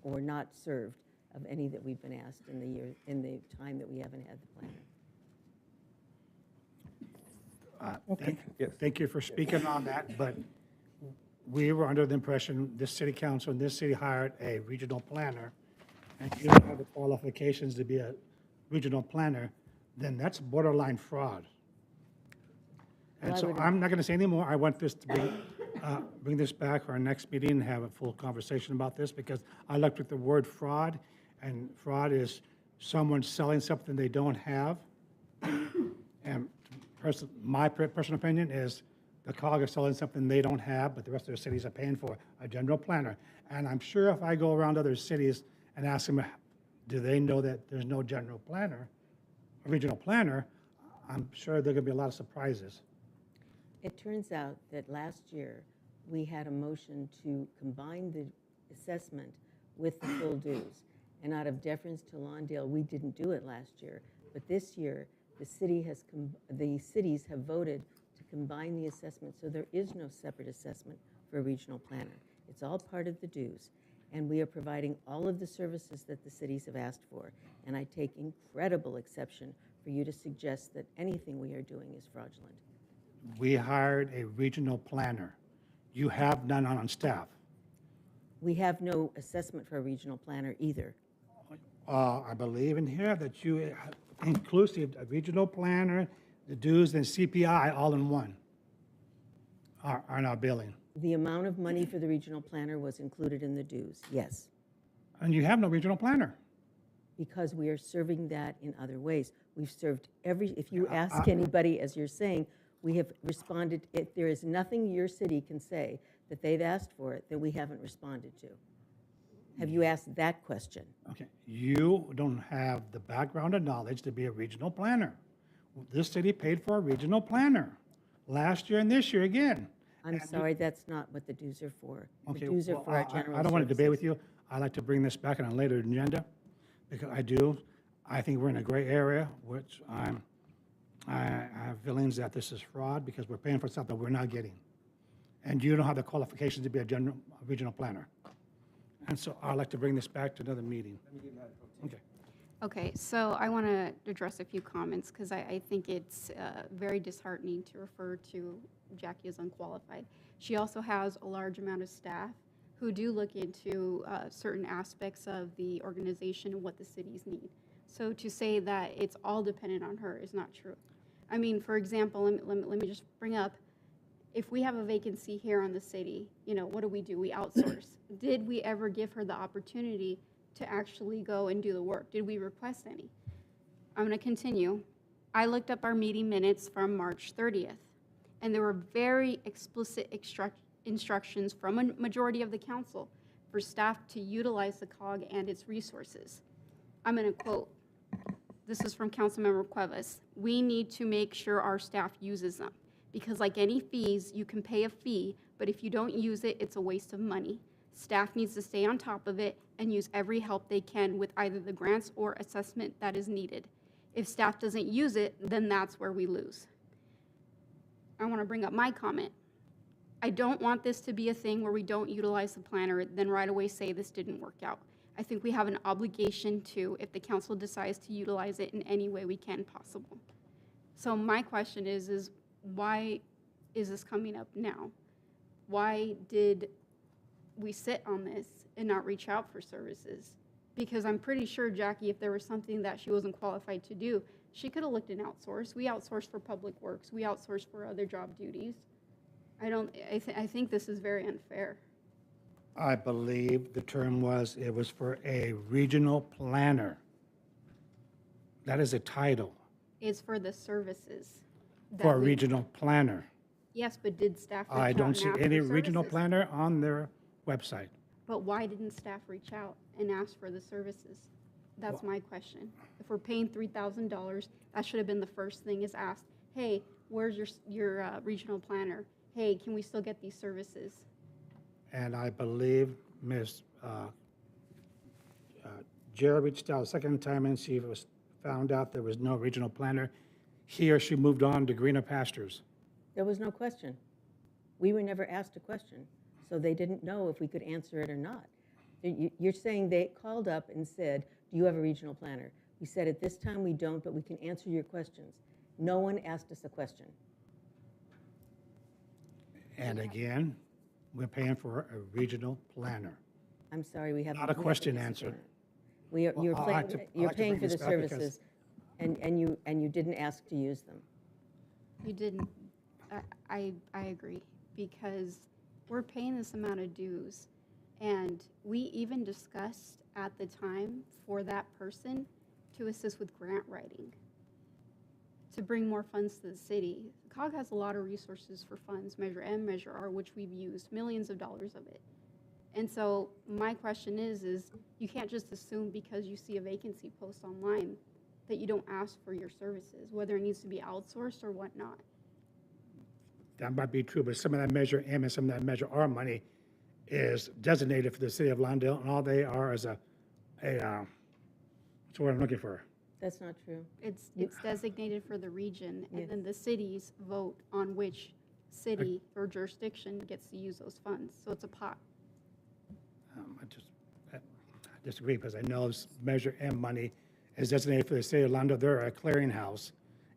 not served of any that we've been asked in the time that we haven't had the planner. Thank you for speaking on that, but we were under the impression this city council and this city hired a regional planner, and you don't have the qualifications to be a regional planner, then that's borderline fraud. And so I'm not going to say any more. I want this to bring this back for our next meeting and have a full conversation about this, because I looked at the word fraud, and fraud is someone selling something they don't have. And my personal opinion is the COG is selling something they don't have, but the rest of the cities are paying for a general planner. And I'm sure if I go around other cities and ask them, do they know that there's no general planner, a regional planner, I'm sure there are going to be a lot of surprises. It turns out that last year, we had a motion to combine the assessment with the full dues. And out of deference to Lawndale, we didn't do it last year. But this year, the cities have voted to combine the assessment, so there is no separate assessment for a regional planner. It's all part of the dues. And we are providing all of the services that the cities have asked for. And I take incredible exception for you to suggest that anything we are doing is fraudulent. We hired a regional planner. You have none on staff. We have no assessment for a regional planner either. I believe in here that you inclusive a regional planner, the dues, and CPI all in one are in our billing. The amount of money for the regional planner was included in the dues, yes. And you have no regional planner. Because we are serving that in other ways. We've served if you ask anybody, as you're saying, we have responded. If there is nothing your city can say that they've asked for it that we haven't responded to. Have you asked that question? Okay, you don't have the background and knowledge to be a regional planner. This city paid for a regional planner last year and this year again. I'm sorry, that's not what the dues are for. Okay, The dues are well, for our general I don't want to debate with services. you. I'd like to bring this back on a later agenda, because I think we're in a gray area, which I have feelings that this is fraud, because we're paying for something we're not getting. And you don't have the qualifications to be a regional planner. And so I'd like to bring this back to another meeting. Okay. Okay, so I want to address a few comments because I think it's very disheartening to refer to Jackie as unqualified. She also has a large amount of staff who do look into certain aspects of the organization and what the cities need. So to say that it's all dependent on her is not true. I mean, for example, let me just bring up, if we have a vacancy here on the city, what do? We outsource. Did we ever give her the opportunity to actually go and do the work? Did we request any? I'm going to continue. I looked up our meeting minutes from March 30th, and there were very explicit instructions from a majority of the council for staff to utilize the COG and its resources. I'm going to quote. This is from Councilmember Cuevas. We need to make sure our staff uses them, because like any fees, you can pay a fee, but if you don't use it, it's a waste of money. Staff needs to stay on top of it and use every help they can with either the grants or assessment that is needed. If staff doesn't use it, then that's where we lose. I want to bring up my comment. I don't want this to be a thing where we don't utilize the planner, then right away say this didn't work out. I think we have an obligation to, if the council decides to utilize it in any way we can possible. So my question is why is this coming up now? Why did we sit on this and not reach out for services? Because I'm pretty sure, Jackie, if there was something that she wasn't qualified to do, She could have looked and outsourced. We outsource for public works. We outsource for other job duties. I think this is very unfair. I believe the term was, it was for a regional planner. That is a title, It's for the services. that for a we- regional planner. Yes, but did staff reach out I and don't see ask any for regional services? planner on their website. But why didn't staff reach out and ask for the services? That's my question. If we're paying $3,000, that should have been the first thing is asked, hey, where's your regional planner? Hey, can we still get these services? And I believe Ms. Jared reached out a second time and she found out there was no regional planner. He or she moved on to greener pastures. There was no question. We were never asked a question, so they didn't know if we could answer it or not. You're saying they called up and said, do you have a regional planner? We said, at this time we don't, but we can answer your questions. No one asked us a question. And again, we're paying for a regional planner. I'm sorry, we haven't. Not a we haven't question used the answered. planner. You're Well, I'd like to- I'd you're like to paying bring for the this back because- services, and you didn't ask to use them. You didn't, I agree, because we're paying this amount of dues. And we even discussed at the time for that person to assist with grant writing, to bring more funds to the city. COG has a lot of resources for funds, Measure M, Measure R, which we've used, millions of dollars of it. And so my question is you can't just assume because you see a vacancy post online that you don't ask for your services, whether it needs to be outsourced or whatnot. That might be true, but some of that Measure M and some of that Measure R money is designated for the city of Lawndale, and all they are is what's what I'm looking for. That's not true. It's designated for the region, and then the cities vote on which city or jurisdiction gets to use those funds. So it's a pot. I disagree, because I know Measure M money is designated for the city of Lawndale. They're a clearinghouse.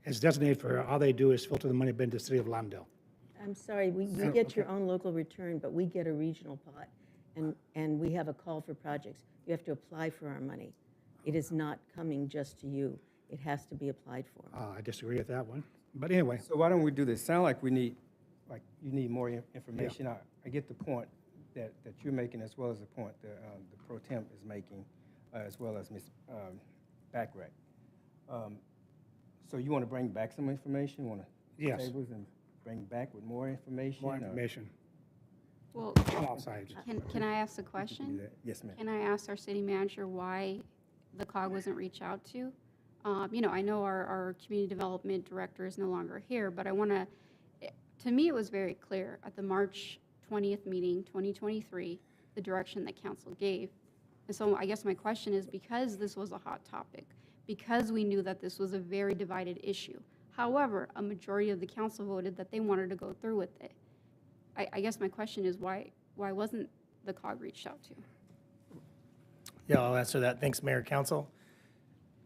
It's designated for, all they do is filter the money into the city of Lawndale. I'm sorry, you get your own local return, but we get a regional pot, and we have a call for projects. You have to apply for our money. It is not coming just to you. It has to be applied for. I disagree with that one, but anyway. So why don't we do this? Sound like you need more information. I get the point that you're making, as well as the point that the pro temp is making, as well as Ms. Backrack. So you want to bring back some information? Want to Yes. tables and bring back with more information? More or- information. Well, All sides. can I ask a Do question? that. Yes, ma'am. Can I ask our city manager why the COG wasn't reached out to? I know our community development director is no longer here, but I want to me, it was very clear at the March 20th meeting, 2023, the direction that council gave. And so I guess my question is, because this was a hot topic, because we knew that this was a very divided issue, however, a majority of the council voted that they wanted to go through with it. I guess my question is, why wasn't the COG reached out to? Yeah, I'll answer that. Thanks, Mayor, Council.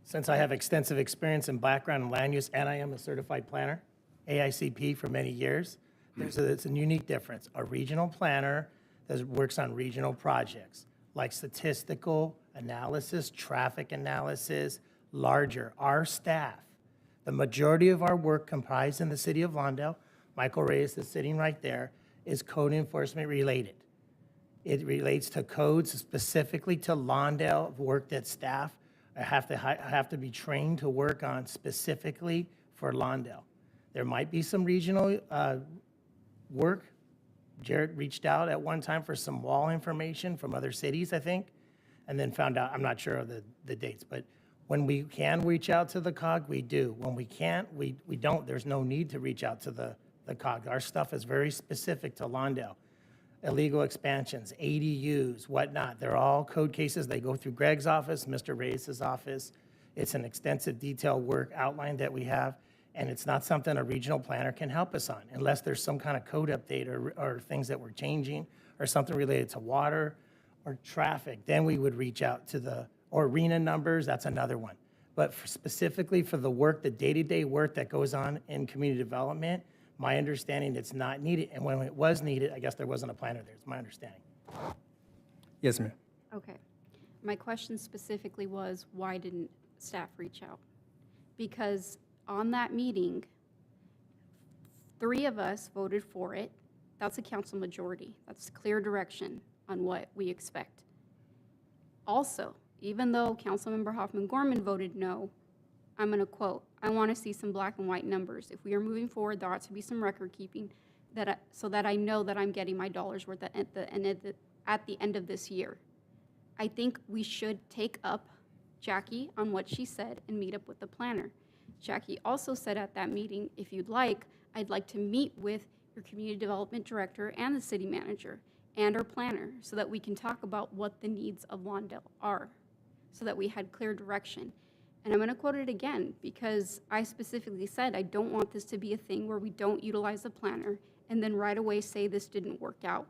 Since I have extensive experience and background in land use, and I am a certified planner, AICP for many years, it's a unique difference. A regional planner that works on regional projects, like statistical analysis, traffic analysis, larger. Our staff, the majority of our work comprised in the city of Lawndale, Michael Reyes is sitting right there, is code enforcement related. It relates to codes specifically to Lawndale, work that staff have to be trained to work on specifically for Lawndale. There might be some regional work. Jared reached out at one time for some wall information from other cities, I think, and then found out, I'm not sure of the dates, but when we can reach out to the COG, we do. When we can't, we don't. There's no need to reach out to the COG. Our stuff is very specific to Lawndale. Illegal expansions, ADUs, whatnot. They're all code cases. They go through Greg's office, Mr. Reyes' office. It's an extensive detailed work outline that we have, and it's not something a regional planner can help us on unless there's some kind of code update or things that we're changing or something related to water or traffic. Then we would reach out to or arena numbers, that's another one. But specifically for the work, the day-to-day work that goes on in community development, my understanding, it's not needed. And when it was needed, I guess there wasn't a planner there. It's my understanding. Yes, ma'am. Okay. My question specifically was, why didn't staff reach out? because on that meeting, 3 of us voted for it. That's a council majority. That's clear direction on what we expect. Also, even though Councilmember Hoffman Gorman voted no, I'm going to quote, I want to see some black and white numbers. If we are moving forward, there ought to be some record keeping so that I know that I'm getting my dollars worth at the end of this year. I think we should take up Jackie on what she said and meet up with the planner. Jackie also said at that meeting, if you'd like, I'd like to meet with your community development director and the city manager and our planner so that we can talk about what the needs of Lawndale are, so that we had clear direction. And I'm going to quote it again because I specifically said I don't want this to be a thing where we don't utilize the planner and then right away say this didn't work out.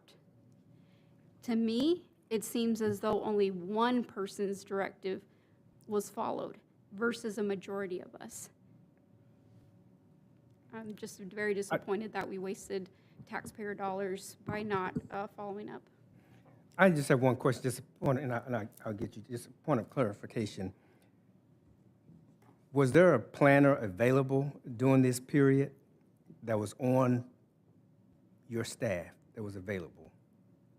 To me, it seems as though only one person's directive was followed versus a majority of us. I'm just very disappointed that we wasted taxpayer dollars by not following up. I just have one question, just a point, and I'll get you just a point of clarification. Was there a planner available during this period that was on your staff that was available?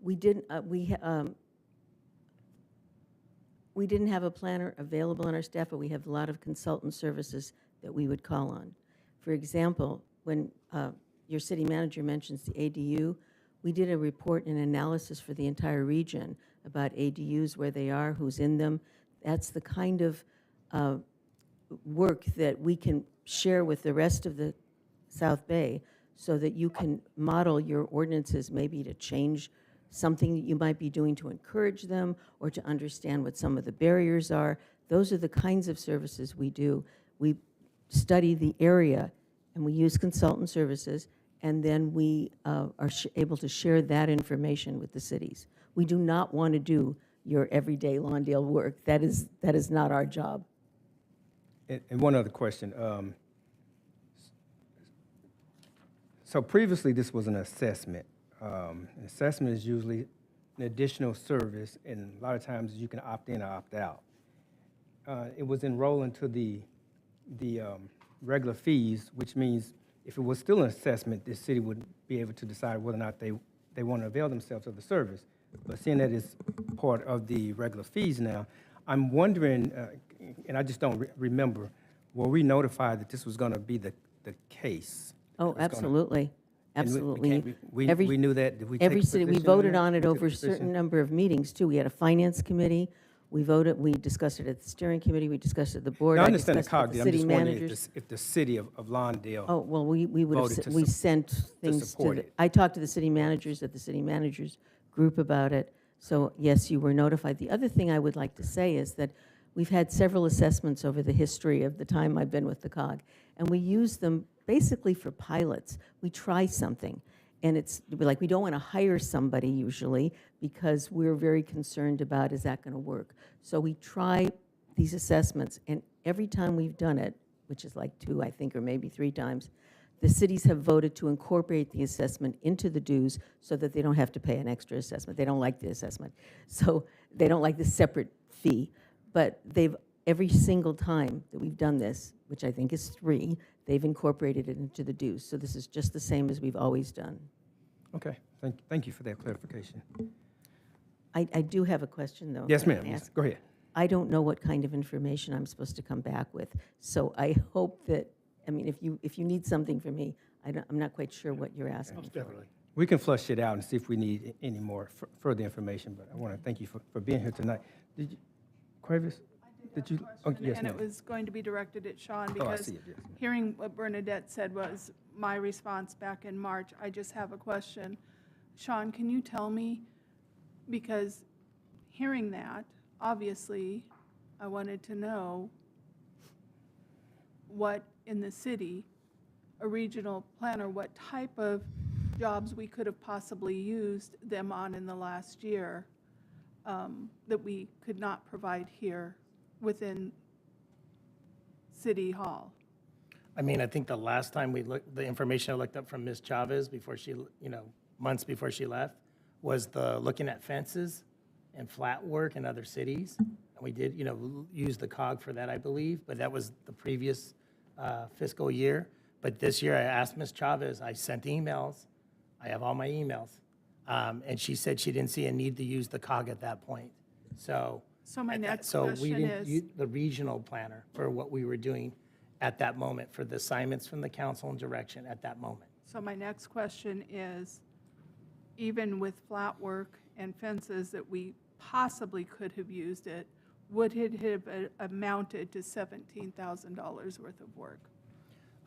We didn't have a planner available on our staff, but we have a lot of consultant services that we would call on. For example, when your city manager mentions the ADU, we did a report and analysis for the entire region about ADUs, where they are, who's in them. That's the kind of work that we can share with the rest of the South Bay so that you can model your ordinances maybe to change something that you might be doing to encourage them or to understand what some of the barriers are. Those are the kinds of services we do. We study the area and we use consultant services, and then we are able to share that information with the cities. We do not want to do your everyday Lawndale work. That is not our job. And one other question. So previously, this was an assessment. An assessment is usually an additional service, and a lot of times you can opt in or opt out. It was enrolled into the regular fees, which means if it was still an assessment, the city would be able to decide whether or not they want to avail themselves of the service. But seeing that it's part of the regular fees now, I'm wondering, and I just don't remember, were we notified that this was going to be the case? Oh, absolutely. Absolutely. We knew that. Did we every take a city, we position voted that? on it We took over a a certain position? number of meetings, too. We had a finance committee. We voted, we discussed it at the steering committee, we discussed it at the board. Now, I understand the discussed it with COG. I'm city just wondering managers. if the city of Lawndale. Oh, well, we would have, voted to we sup- sent things to support the, it. I talked to the city managers at the city managers group about it. So yes, you were notified. The other thing I would like to say is that we've had several assessments over the history of the time I've been with the COG, and we use them basically for pilots. We try something. And it's like, we don't want to hire somebody usually because we're very concerned about, is that going to work? So we try these assessments, and every time we've done it, which is like 2, I think, or maybe 3 times, the cities have voted to incorporate the assessment into the dues so that they don't have to pay an extra assessment. They don't like the assessment. So they don't like the separate fee. But they've, every single time that we've done this, which I think is 3, they've incorporated it into the dues. So this is just the same as we've always done. Okay, thank you for that clarification. I do have a question, though. Yes, if I ma'am. can Yes, ask. go ahead. I don't know what kind of information I'm supposed to come back with. So I hope that, I mean, if you need something from me, I'm not quite sure what you're asking for. Definitely. We can flush it out and see if we need any more further information, but I want to thank you for being here tonight. Did you, Cuevas? Did you? Oh, yes, And ma'am. it was going to be directed at Sean Oh, I because see it, yes. hearing what Bernadette said was my response back in March. I just have a question. Sean, can you tell me, because hearing that, obviously, I wanted to know what in the city, a regional planner, what type of jobs we could have possibly used them on in the last year that we could not provide here within City Hall. I mean, I think the last time we looked, the information I looked up from Ms. Chavez before she, months before she left, was the looking at fences and flat work in other cities. And we did, use the COG for that, I believe, but that was the previous fiscal year. But this year, I asked Ms. Chavez, I sent emails, I have all my emails, and she said she didn't see a need to use the COG at that point. So my at that- next so we question didn't is- use the regional planner for what we were doing at that moment, for the assignments from the council and direction at that moment. So my next question is, even with flat work and fences that we possibly could have used it, would it have amounted to $17,000 worth of work?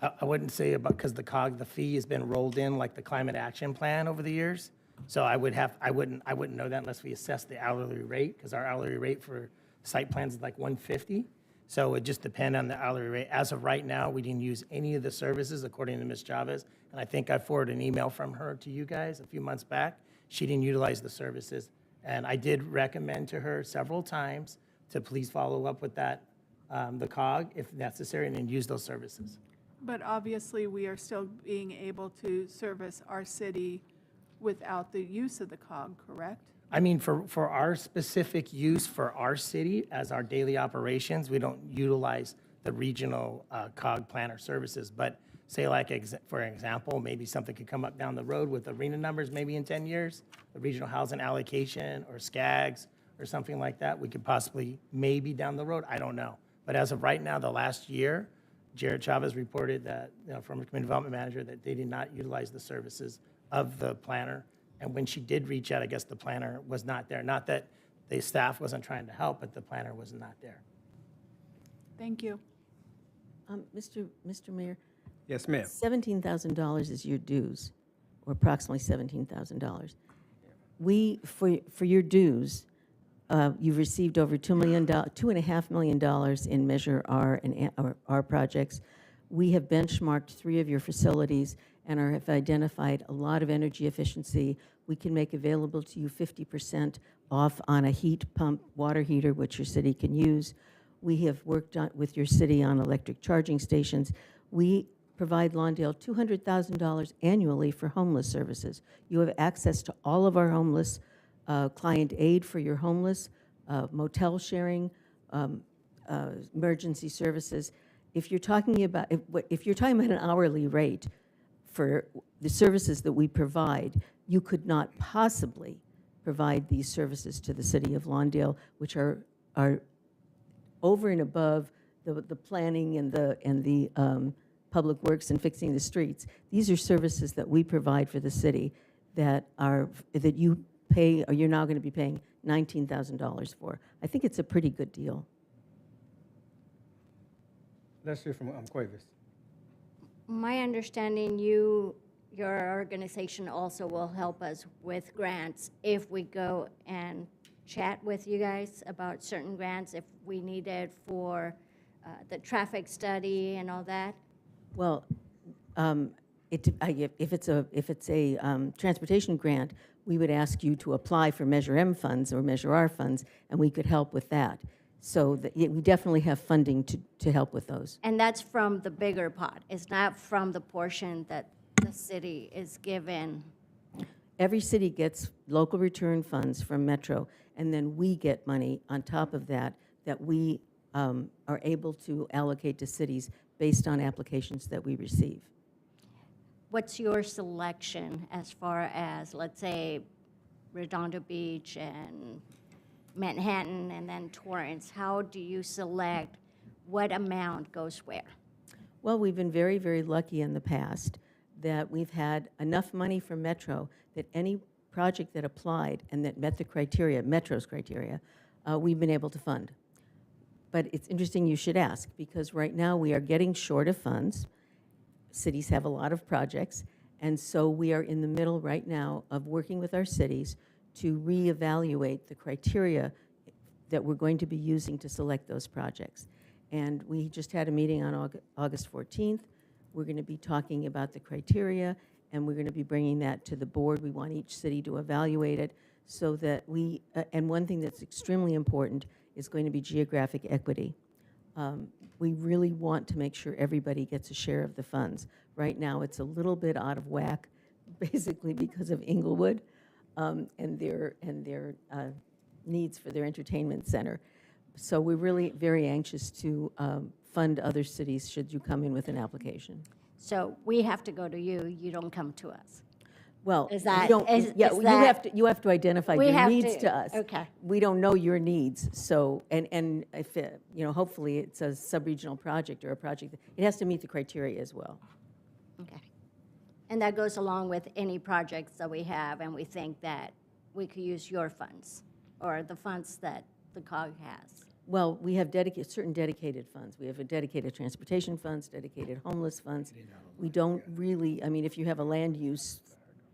I wouldn't say about, because the COG, the fee has been rolled in like the climate action plan over the years. So I wouldn't know that unless we assess the hourly rate, because our hourly rate for site plans is like 150. So it would just depend on the hourly rate. As of right now, we didn't use any of the services according to Ms. Chavez. And I think I forwarded an email from her to you guys a few months back. She didn't utilize the services. And I did recommend to her several times to please follow up with that, the COG if necessary, and then use those services. But obviously, we are still being able to service our city without the use of the COG, correct? I mean, for our specific use for our city as our daily operations, we don't utilize the regional COG planner services. But say like, for example, maybe something could come up down the road with arena numbers maybe in 10 years, the regional housing allocation or SCAGs or something like that. We could possibly, maybe down the road, I don't know. But as of right now, the last year, Jared Chavez reported that, from a community development manager, that they did not utilize the services of the planner. And when she did reach out, I guess the planner was not there. Not that the staff wasn't trying to help, but the planner was not there. Thank you. Mr. Mayor? Yes, ma'am. $17,000 is your dues, or approximately $17,000. For your dues, you've received over $2.5 million in Measure R and R projects. We have benchmarked 3 of your facilities and have identified a lot of energy efficiency. We can make available to you 50% off on a heat pump water heater, which your city can use. We have worked with your city on electric charging stations. We provide Lawndale $200,000 annually for homeless services. You have access to all of our homeless, client aid for your homeless, motel sharing, emergency services. If you're talking about if you're talking about an hourly rate for the services that we provide, you could not possibly provide these services to the city of Lawndale, which are over and above the planning and the public works and fixing the streets. These are services that we provide for the city that you pay, or you're now going to be paying $19,000 for. I think it's a pretty good deal. Let's hear from Cuevas. My understanding, your organization also will help us with grants if we go and chat with you guys about certain grants, if we need it for the traffic study and all that. Well, if it's a transportation grant, we would ask you to apply for Measure M funds or Measure R funds, and we could help with that. So we definitely have funding to help with those. And that's from the bigger pot. It's not from the portion that the city is given. Every city gets local return funds from Metro, and then we get money on top of that we are able to allocate to cities based on applications that we receive. What's your selection as far as, let's say, Redondo Beach and Manhattan and then Torrance? How do you select what amount goes where? Well, we've been very, very lucky in the past that we've had enough money from Metro that any project that applied and that met the criteria, Metro's criteria, we've been able to fund. But it's interesting you should ask, because right now we are getting short of funds. Cities have a lot of projects, and so we are in the middle right now of working with our cities to reevaluate the criteria that we're going to be using to select those projects. And we just had a meeting on August 14th. We're going to be talking about the criteria, and we're going to be bringing that to the board. We want each city to evaluate it so that and one thing that's extremely important is going to be geographic equity. We really want to make sure everybody gets a share of the funds. Right now, it's a little bit out of whack, basically because of Inglewood and their needs for their entertainment center. So we're really very anxious to fund other cities should you come in with an application. So we have to go to you, you don't come to us. Well, Is that- you don't, is- yeah, is you have to identify We your have needs to- to us. okay. We don't know your needs, so, and if, hopefully it's a sub-regional project or a project, it has to meet the criteria as well. Okay. And that goes along with any projects that we have, and we think that we could use your funds, or the funds that the COG has. Well, we have certain dedicated funds. We have a dedicated transportation funds, dedicated homeless funds. We don't really, if you have a land use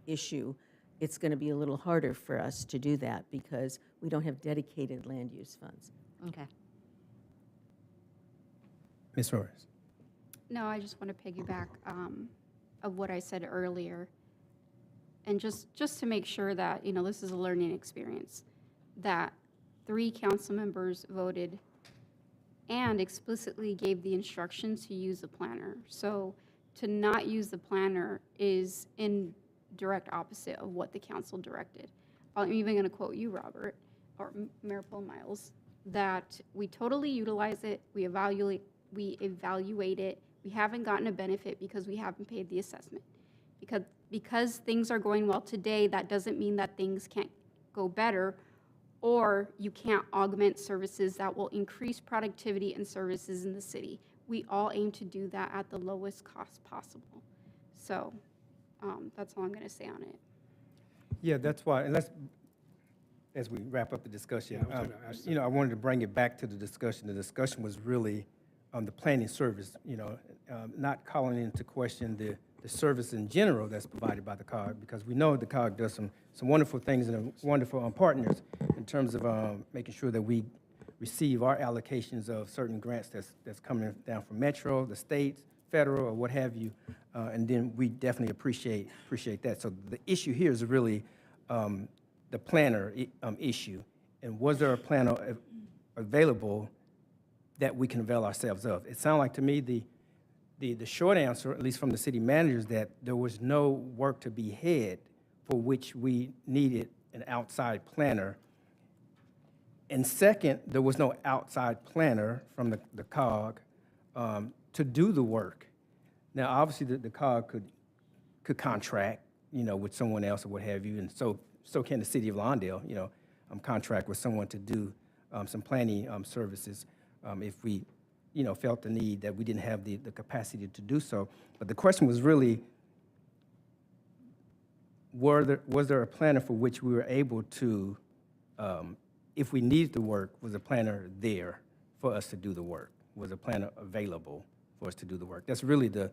issue, it's going to be a little harder for us to do that because we don't have dedicated land use funds. Okay. Ms. Flores. No, I just want to piggyback of what I said earlier. And just to make sure that, this is a learning experience, that 3 council members voted and explicitly gave the instructions to use the planner. So to not use the planner is in direct opposite of what the council directed. I'm even going to quote you, Robert, or Mayor Paul Miles, that we totally utilize it, we evaluate it, we haven't gotten a benefit because we haven't paid the assessment. Because things are going well today, that doesn't mean that things can't go better, or you can't augment services that will increase productivity and services in the city. We all aim to do that at the lowest cost possible. So that's all I'm going to say on it. Yeah, that's why, and as we wrap up the discussion, I wanted to bring it back to the discussion. The discussion was really on the planning service, not calling into question the service in general that's provided by the COG, because we know the COG does some wonderful things and wonderful partners in terms of making sure that we receive our allocations of certain grants that's coming down from Metro, the states, federal, or what have you, and then we definitely appreciate that. So the issue here is really the planner issue, and was there a planner available that we can avail ourselves of? It sounded like to me the short answer, at least from the city manager, is that there was no work to be had for which we needed an outside planner. And second, there was no outside planner from the COG to do the work. Now, obviously, the COG could contract, with someone else or what have you, and so can the city of Lawndale, contract with someone to do some planning services if we, felt the need that we didn't have the capacity to do so. But the question was really, was there a planner for which we were able to, if we needed the work, was a planner there for us to do the work? Was a planner available for us to do the work? That's really the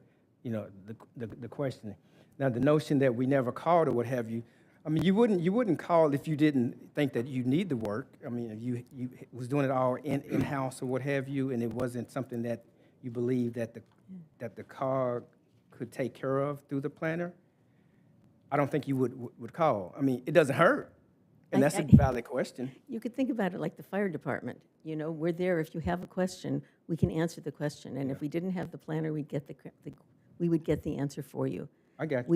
question. Now, the notion that we never called or what have you, you wouldn't call if you didn't think that you need the work. If you was doing it all in-house or what have you, and it wasn't something that you believe that the COG could take care of through the planner, I don't think you would call. It doesn't hurt, and that's a valid question. You could think about it like the fire department. We're there. If you have a question, we can answer the question. And if we didn't have the planner, we would get the answer for you. I got you.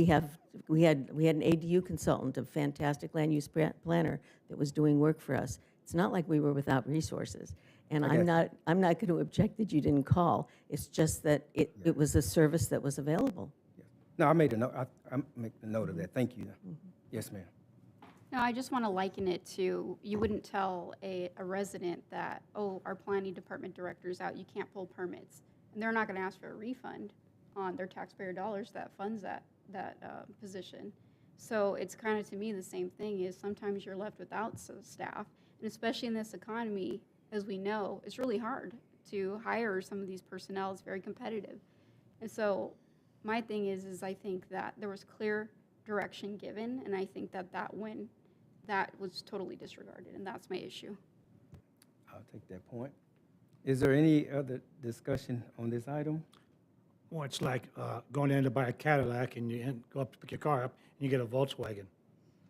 We had an ADU consultant, a fantastic land use planner that was doing work for us. It's not like we were without resources. And I'm not going to object that you didn't call. It's just that it was a service that was available. No, I made a note. I make a note of that. Thank you. Mm-hmm. Yes, ma'am. No, I just want to liken it to, you wouldn't tell a resident that, oh, our planning department director's out, you can't pull permits. And they're not going to ask for a refund on their taxpayer dollars that funds that position. So it's kind of, to me, the same thing is sometimes you're left without staff. And especially in this economy, as we know, it's really hard to hire some of these personnel. It's very competitive. And so my thing is I think that there was clear direction given, and I think that was totally disregarded, and that's my issue. I'll take that point. Is there any other discussion on this item? Well, it's like going in to buy a Cadillac and you go up to pick your car up and you get a Volkswagen.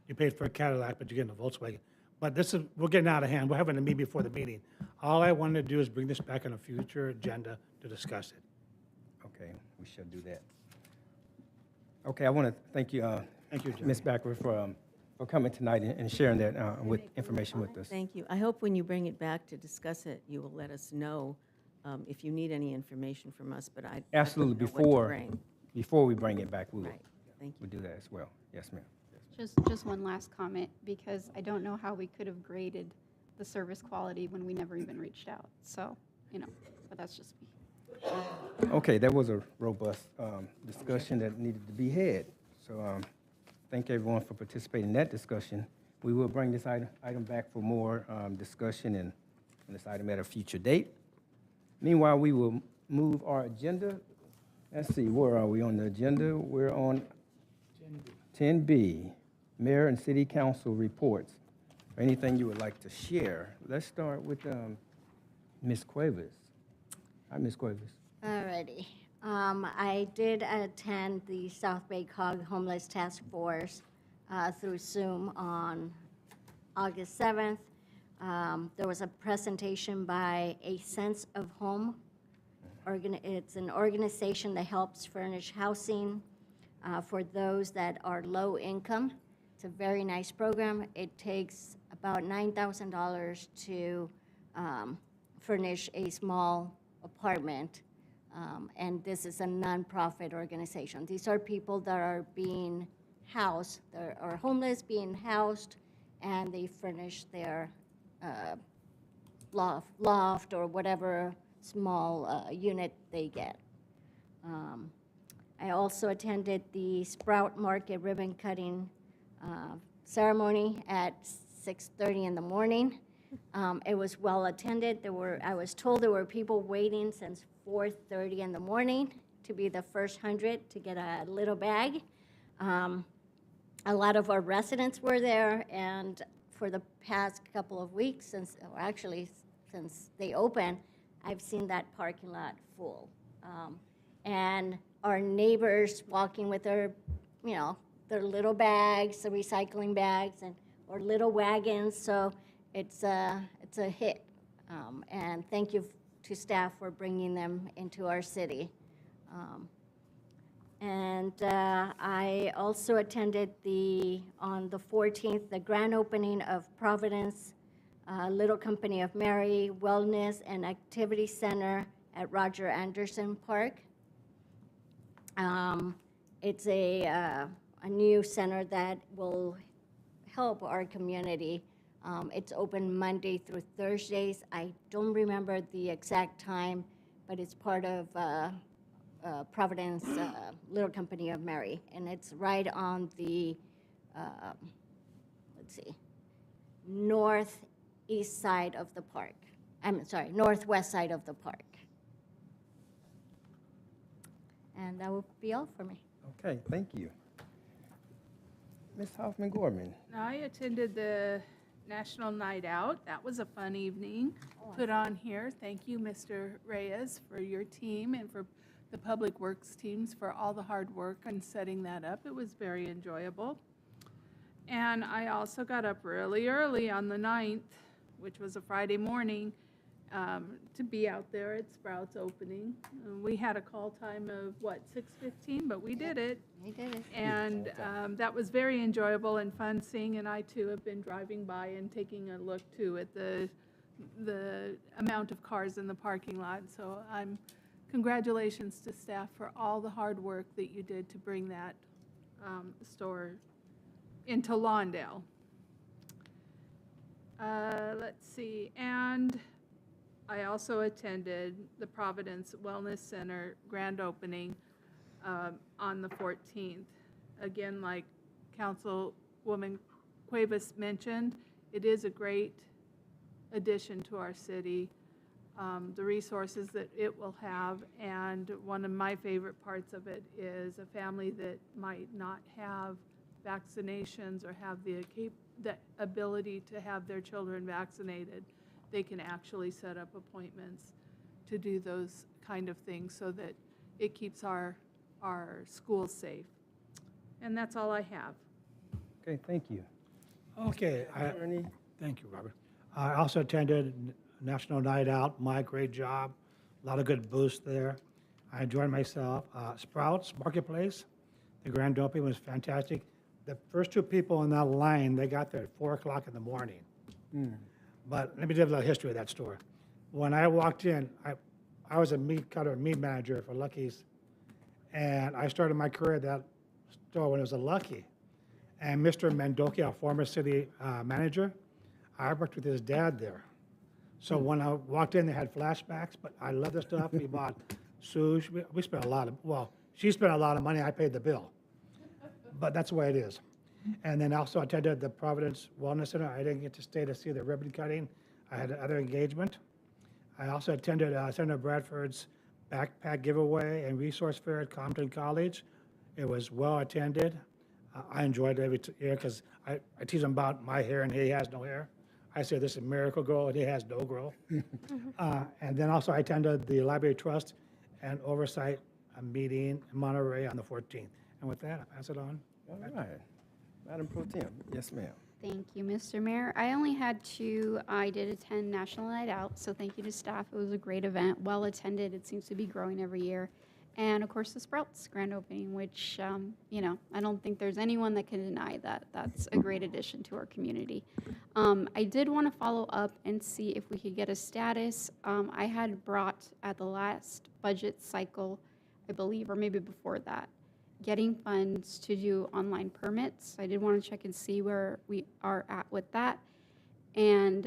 You paid for a Cadillac, but you're getting a Volkswagen. But we're getting out of hand. We're having a meeting before the meeting. All I wanted to do is bring this back on a future agenda to discuss it. Okay, we shall do that. Okay, I want to thank you, Thank you, Jim. Ms. Backer, for for coming tonight and sharing that with information with us. Thank you. I hope when you bring it back to discuss it, you will let us know if you need any information from us, but I Absolutely, wouldn't know what to bring. before we bring it back, Right, thank you. we'll do that as well. Yes, ma'am. Just one last comment, because I don't know how we could have graded the service quality when we never even reached out. So, but that's just me. Okay, that was a robust discussion that needed to be had. So thank everyone for participating in that discussion. We will bring this item back for more discussion and on this item at a future date. Meanwhile, we will move our agenda. Let's see, where are we on the agenda? We're on 10B, Mayor and City Council reports. Anything you would like to share? Let's start with Ms. Cuevas. Hi, Ms. Cuevas. Alrighty. I did attend the South Bay COG Homeless Task Force through Zoom on August 7th. There was a presentation by A Sense of Home. It's an organization that helps furnish housing for those that are low income. It's a very nice program. It takes about $9,000 to furnish a small apartment, and this is a nonprofit organization. These are people that are being housed, that are homeless, being housed, and they furnish their loft or whatever small unit they get. I also attended the Sprout Market ribbon cutting ceremony at 6:30 in the morning. It was well attended. I was told there were people waiting since 4:30 in the morning to be the first 100 to get a little bag. A lot of our residents were there, and for the past couple of weeks, since they opened, I've seen that parking lot full. And our neighbors walking with their little bags, the recycling bags, or little wagons. So it's a hit. And thank you to staff for bringing them into our city. I also attended on the 14th, the grand opening of Providence Little Company of Mary Wellness and Activity Center at Roger Anderson Park. It's a new center that will help our community. It's open Monday through Thursdays. I don't remember the exact time, but it's part of Providence Little Company of Mary, and it's right on the, northeast side of the park. Northwest side of the park. And that will be all for me. Okay, thank you. Ms. Hoffman-Gorman. I attended the National Night Out. That was a fun evening put on here. Thank you, Mr. Reyes, for your team and for the Public Works teams for all the hard work on setting that up. It was very enjoyable. And I also got up really early on the 9th, which was a Friday morning, to be out there at Sprouts opening. We had a call time of, 6:15, but we did it. We did it. And that was very enjoyable and fun seeing, and I too have been driving by and taking a look too at the amount of cars in the parking lot. So congratulations to staff for all the hard work that you did to bring that store into Lawndale. Let's see, and I also attended the Providence Wellness Center grand opening on the 14th. Again, like Councilwoman Cuevas mentioned, it is a great addition to our city. The resources that it will have, and one of my favorite parts of it is a family that might not have vaccinations or have the ability to have their children vaccinated. They can actually set up appointments to do those kind of things so that it keeps our schools safe. And that's all I have. Okay, thank you. Okay. Attorney? Thank you, Robert. I also attended National Night Out. My great job. A lot of good booths there. I enjoyed myself. Sprouts Marketplace, the grand opening was fantastic. the first two people in that line, they got there at 4 o'clock in the morning. But let me give a little history of that store. When I walked in, I was a meat manager for Lucky's, and I started my career at that store when it was a Lucky. And Mr. Mendoki, our former city manager, I worked with his dad there. So when I walked in, they had flashbacks, but I love the stuff. We bought sushi. We spent a lot of, well, she spent a lot of money. I paid the bill. But that's the way it is. And then also attended the Providence Wellness Center. I didn't get to stay to see the ribbon cutting. I had another engagement. I also attended Senator Bradford's backpack giveaway and resource fair at Compton College. It was well attended. I enjoyed it every year because I teach him about my hair and he has no hair. I say this is Miracle Grow and he has no grow. And then also I attended the Library Trust and Oversight meeting in Monterey on the 14th. And with that, I pass it on. All right. Madam Pro Tem, yes, ma'am. Thank you, Mr. Mayor. I only had two. I did attend National Night Out, so thank you to staff. It was a great event, well attended. It seems to be growing every year. And of course, the Sprouts grand opening, which, you know, I don't think there's anyone that can deny that. That's a great addition to our community. I did want to follow up and see if we could get a status. I had brought at the last budget cycle, I believe, or maybe before that, getting funds to do online permits. I did want to check and see where we are at with that. And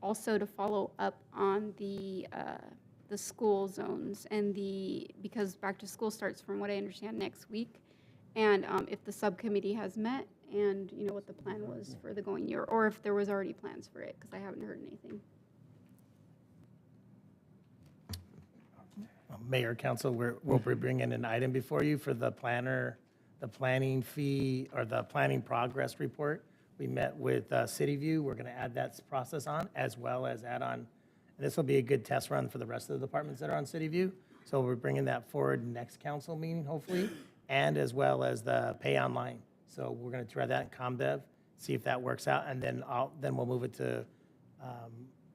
also to follow up on the school zones and because back to school starts from what I understand next week. And if the subcommittee has met and you know what the plan was for the going year, or if there was already plans for it, because I haven't heard anything. Mayor, Council, we'll be bringing an item before you for the planning fee, or the planning progress report. We met with City View. We're going to add that process on, as well as add on, and this will be a good test run for the rest of the departments that are on City View. So we're bringing that forward next council meeting, hopefully, and as well as the pay online. So we're going to try that in ComDev, see if that works out, and then we'll move it to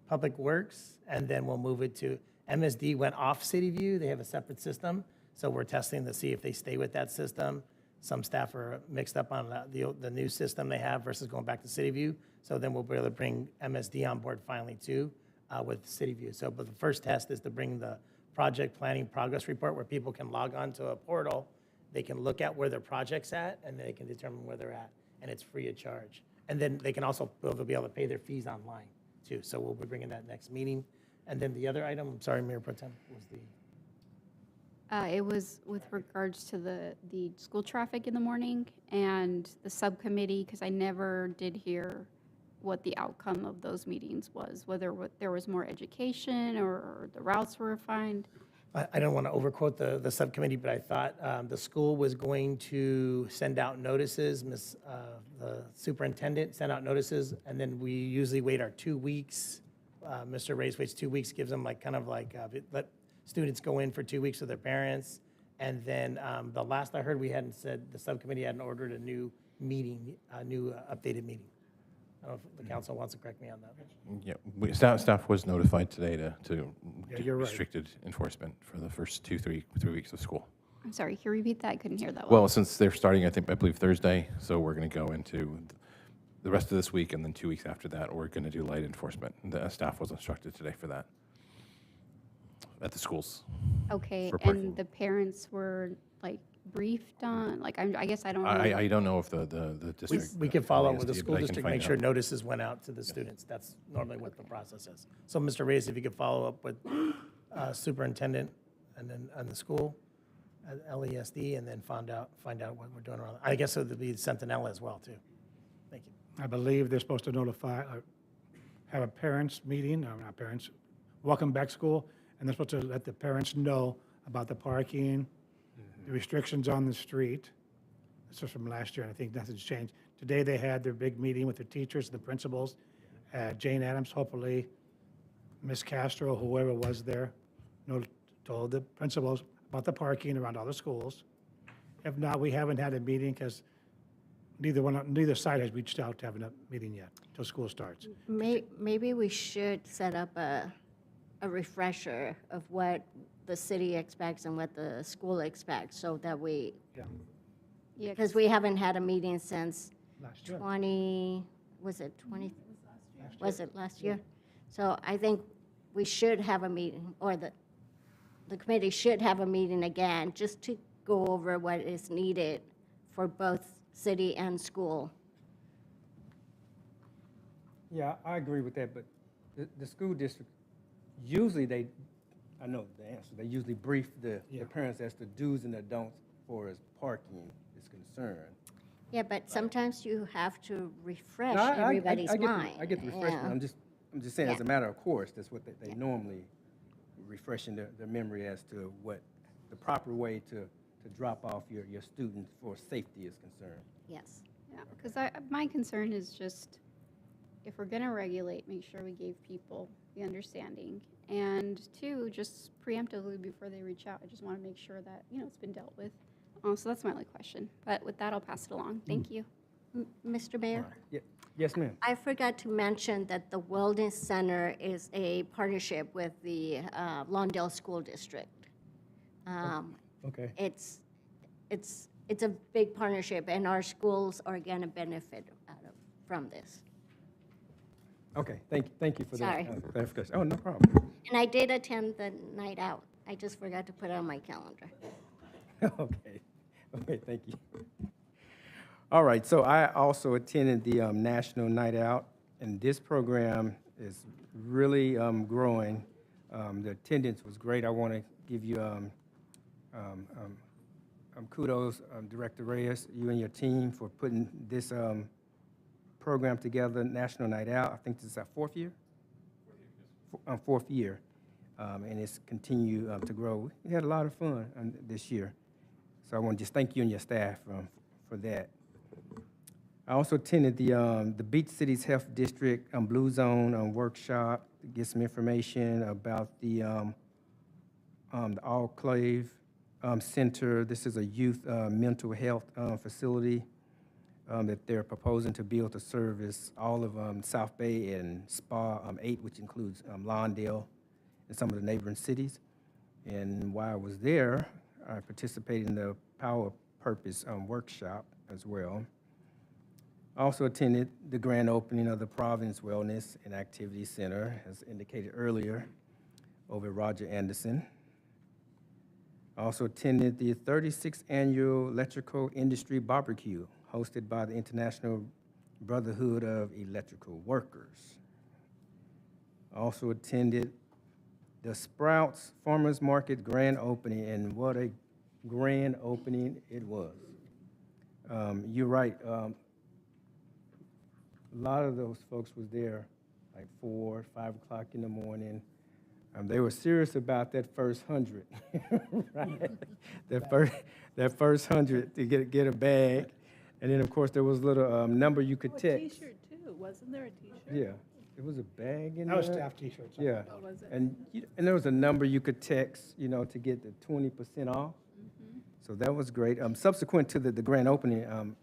Public Works, and then we'll move it to MSD went off City View. They have a separate system. So we're testing to see if they stay with that system. Some staff are mixed up on the new system they have versus going back to City View. So then we'll be able to bring MSD on board finally too with City View. So, but the first test is to bring the project planning progress report where people can log on to a portal. They can look at where their project's at and they can determine where they're at. And it's free of charge. And then they can also be able to pay their fees online too. So we'll be bringing that next meeting. And then the other item, I'm sorry, Mayor Pro Tem, was the... It was with regards to the school traffic in the morning and the subcommittee, because I never did hear what the outcome of those meetings was, whether there was more education or the routes were refined. I don't want to overquote the subcommittee, but I thought the school was going to send out notices. The superintendent sent out notices, and then we usually wait our 2 weeks. Mr. Reyes waits 2 weeks, gives them let students go in for 2 weeks with their parents. And then the last I heard, we hadn't said, the subcommittee hadn't ordered a new meeting, a new updated meeting. I don't know if the council wants to correct me on that. Yeah, staff was notified today to do you're right. restricted enforcement for the first 3 weeks of school. I'm sorry, can you repeat that? I couldn't hear that Well, since they're starting, I believe Thursday, so we're going to go into the rest of this week, and then 2 weeks after that, we're going to do light enforcement. The staff was instructed today for that at the schools. Okay, for parking. and the parents were like briefed on, like I guess I don't know. I don't know if the district. We can follow up with the LASD, school but I can district, find make sure out. notices went out to the students. That's normally what the process is. So Mr. Reyes, if you could follow up with superintendent and then on the school at LESD, and then find out what we're doing around. I guess it would be Centinela as well too. Thank you. I believe they're supposed to notify, have a parents meeting, or not parents, welcome back school, and they're supposed to let the parents know about the parking, the restrictions on the street. This was from last year, and I think nothing's changed. Today they had their big meeting with the teachers, the principals, Jane Addams, hopefully Miss Castro, whoever was there, told the principals about the parking around all the schools. If not, we haven't had a meeting because neither side has reached out to having a meeting yet until school starts. Maybe we should set up a refresher of what the city expects and what the school expects, so that we Yeah, Because we haven't had a meeting since Last year. 20, was it 20? Was it last year? So I think we should have a meeting, or the committee should have a meeting again, just to go over what is needed for both city and school. Yeah, I agree with that, but the school district, usually I know the answer, they usually brief the parents as to do's and the don'ts for as parking is concerned. Yeah, but sometimes you have to refresh No, everybody's I get mind. I get the refreshment, Yeah. I'm just saying as Yeah. a matter of course, that's what they normally refreshing their memory as to what the proper way to drop off your students for safety is concerned. Yes. Yeah, because my concern is just, if we're gonna regulate, make sure we gave people the understanding. And two, just preemptively before they reach out, I just want to make sure that, it's been dealt with. So that's my only question. But with that, I'll pass it along. Thank you. Mr. Mayor? Yes, ma'am. I forgot to mention that the Wellness Center is a partnership with the Lawndale School District. Okay. It's a big partnership, and our schools are going to benefit from this. Okay, thank you for that Sorry. clarification. Oh, no problem. And I did attend the night out. I just forgot to put it on my calendar. Okay, thank you. All right, so I also attended the National Night Out, and this program is really growing. The attendance was great. I want to give you kudos, Director Reyes, you and your team for putting this program together, National Night Out. I think this is our fourth year? Fourth year, and it's continued to grow. We had a lot of fun this year, so I want to just thank you and your staff for that. I also attended the Beach Cities Health District Blue Zone workshop to get some information about the Enclave Center. This is a youth mental health facility that they're proposing to build to service all of South Bay and SPA 8, which includes Lawndale and some of the neighboring cities. And while I was there, I participated in the Power Purpose workshop as well. I also attended the grand opening of the Providence Wellness and Activity Center, as indicated earlier, over at Roger Anderson. I also attended the 36th Annual Electrical Industry Barbecue, hosted by the International Brotherhood of Electrical Workers. I also attended the Sprouts Farmers Market grand opening, and what a grand opening it was. You're right. A lot of those folks was there like 4, 5 o'clock in the morning. They were serious about that first 100, right? that first 100 to get a bag, and then of course there was a little number you could text. T-shirt too, wasn't there a T-shirt? Yeah, there was a bag in That was there. staff T-shirts. Yeah, Oh, was it? and there was a number you could text, to get the 20% off. So that was great. Subsequent to the grand opening,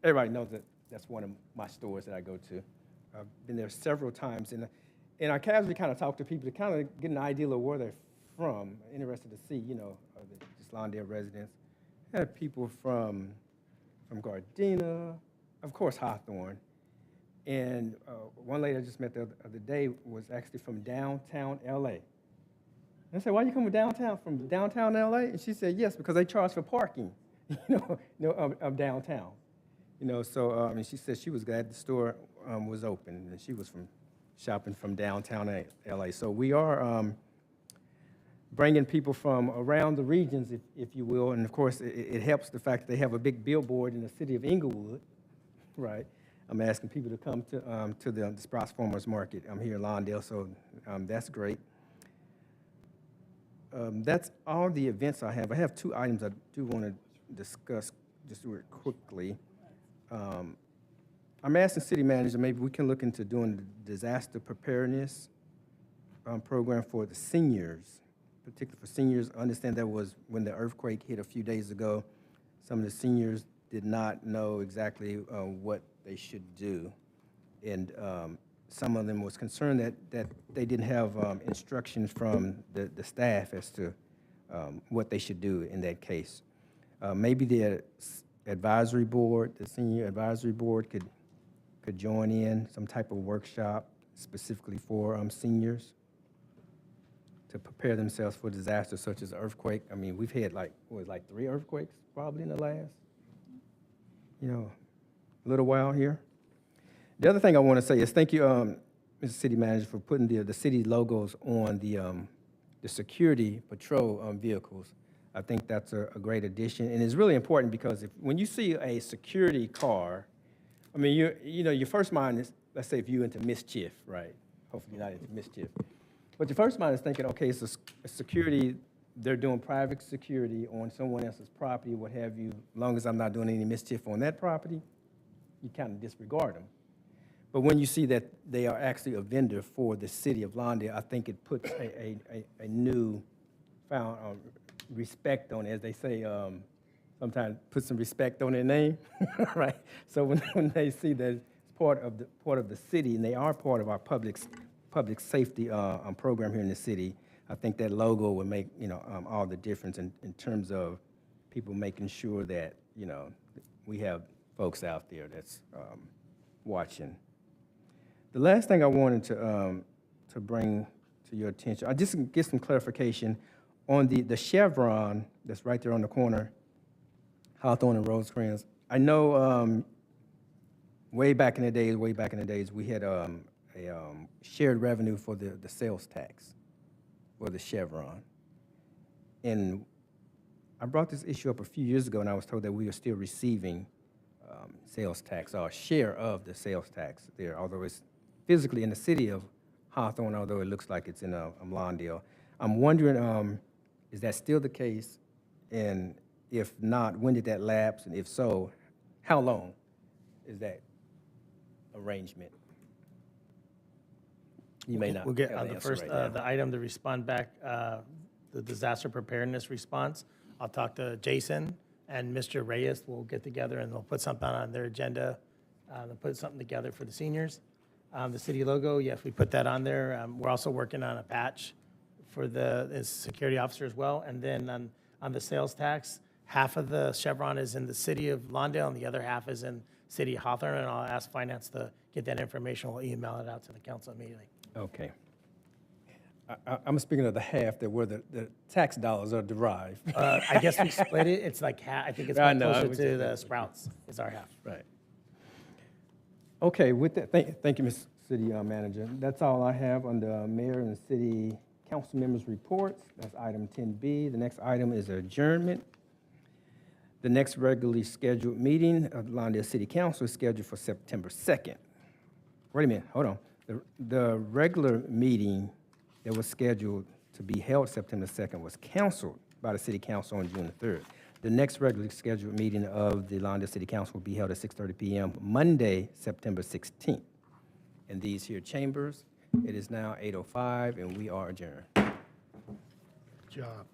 everybody knows that that's one of my stores that I go to. I've been there several times, and I casually kind of talk to people to kind of get an idea of where they're from. Interested to see, just Lawndale residents. I had people from Gardena, of course Hawthorne, and one lady I just met the other day was actually from downtown LA. I said, why you coming from downtown LA? And she said, yes, because they charge for parking, of downtown. And she said she was glad the store was open, and she was shopping from downtown LA. So we are bringing people from around the regions, if you will, and of course it helps the fact that they have a big billboard in the city of Inglewood, right? I'm asking people to come to the Sprouts Farmers Market here in Lawndale, so that's great. That's all the events I have. I have 2 items I do want to discuss just real quickly. I'm asking city manager, maybe we can look into doing the disaster preparedness program for the seniors, particularly for seniors. I understand that was when the earthquake hit a few days ago. Some of the seniors did not know exactly what they should do. And some of them was concerned that they didn't have instructions from the staff as to what they should do in that case. Maybe advisory board, the senior advisory board could join in some type of workshop specifically for seniors to prepare themselves for disasters such as earthquake. I mean, we've had like 3 earthquakes probably in the last, little while here. The other thing I want to say is thank you, Mr. City Manager, for putting the city logos on the security patrol vehicles. I think that's a great addition, and it's really important because when you see a security car, I mean, your first mind is, let's say if you're into mischief, right? Hopefully you're not into mischief. But your first mind is thinking, okay, it's a security, they're doing private security on someone else's property, what have you. As long as I'm not doing any mischief on that property, you kind of disregard them. But when you see that they are actually a vendor for the city of Lawndale, I think it puts a new found respect on it, as they say, sometimes put some respect on their name, right? So when they see that it's part of the city and they are part of our public safety program here in the city, I think that logo would make all the difference in terms of people making sure that we have folks out there that's watching. The last thing I wanted to bring to your attention, I just get some clarification on the chevron that's right there on the corner, Hawthorne and Rosecrans. I know way back in the days, we had a shared revenue for the sales tax for the chevron. And I brought this issue up a few years ago, and I was told that we are still receiving sales tax, or share of the sales tax there, although it's physically in the city of Hawthorne, although it looks like it's in Lawndale. I'm wondering, is that still the case? And if not, when did that lapse? And if so, how long is that arrangement? You may not. We'll get have on the the answer first, right now. the item to respond back, the disaster preparedness response. I'll talk to Jason and Mr. Reyes. We'll get together and they'll put something on their agenda. They'll put something together for the seniors. The city logo, yes, we put that on there. We're also working on a patch for the security officer as well. And then on the sales tax, half of the chevron is in the city of Lawndale and the other half is in city of Hawthorne. And I'll ask finance to get that information. We'll email it out to the council immediately. Okay. I'm speaking of the half that where the tax dollars are derived. I guess we split it. It's like half. I think it's I more know, closer I was to just- the Sprouts is our half. Right. Okay, with that, thank you, Ms. City Manager. That's all I have on the mayor and city council members' reports. That's item 10B. The next item is adjournment. The next regularly scheduled meeting of Lawndale City Council is scheduled for September 2nd. Wait a minute, hold on. The regular meeting that was scheduled to be held September 2nd was canceled by the City Council on June 3rd. The next regularly scheduled meeting of the Lawndale City Council will be held at 6:30 p.m. Monday, September 16th. In these here chambers, it is now 8:05 and we are adjourned. Job.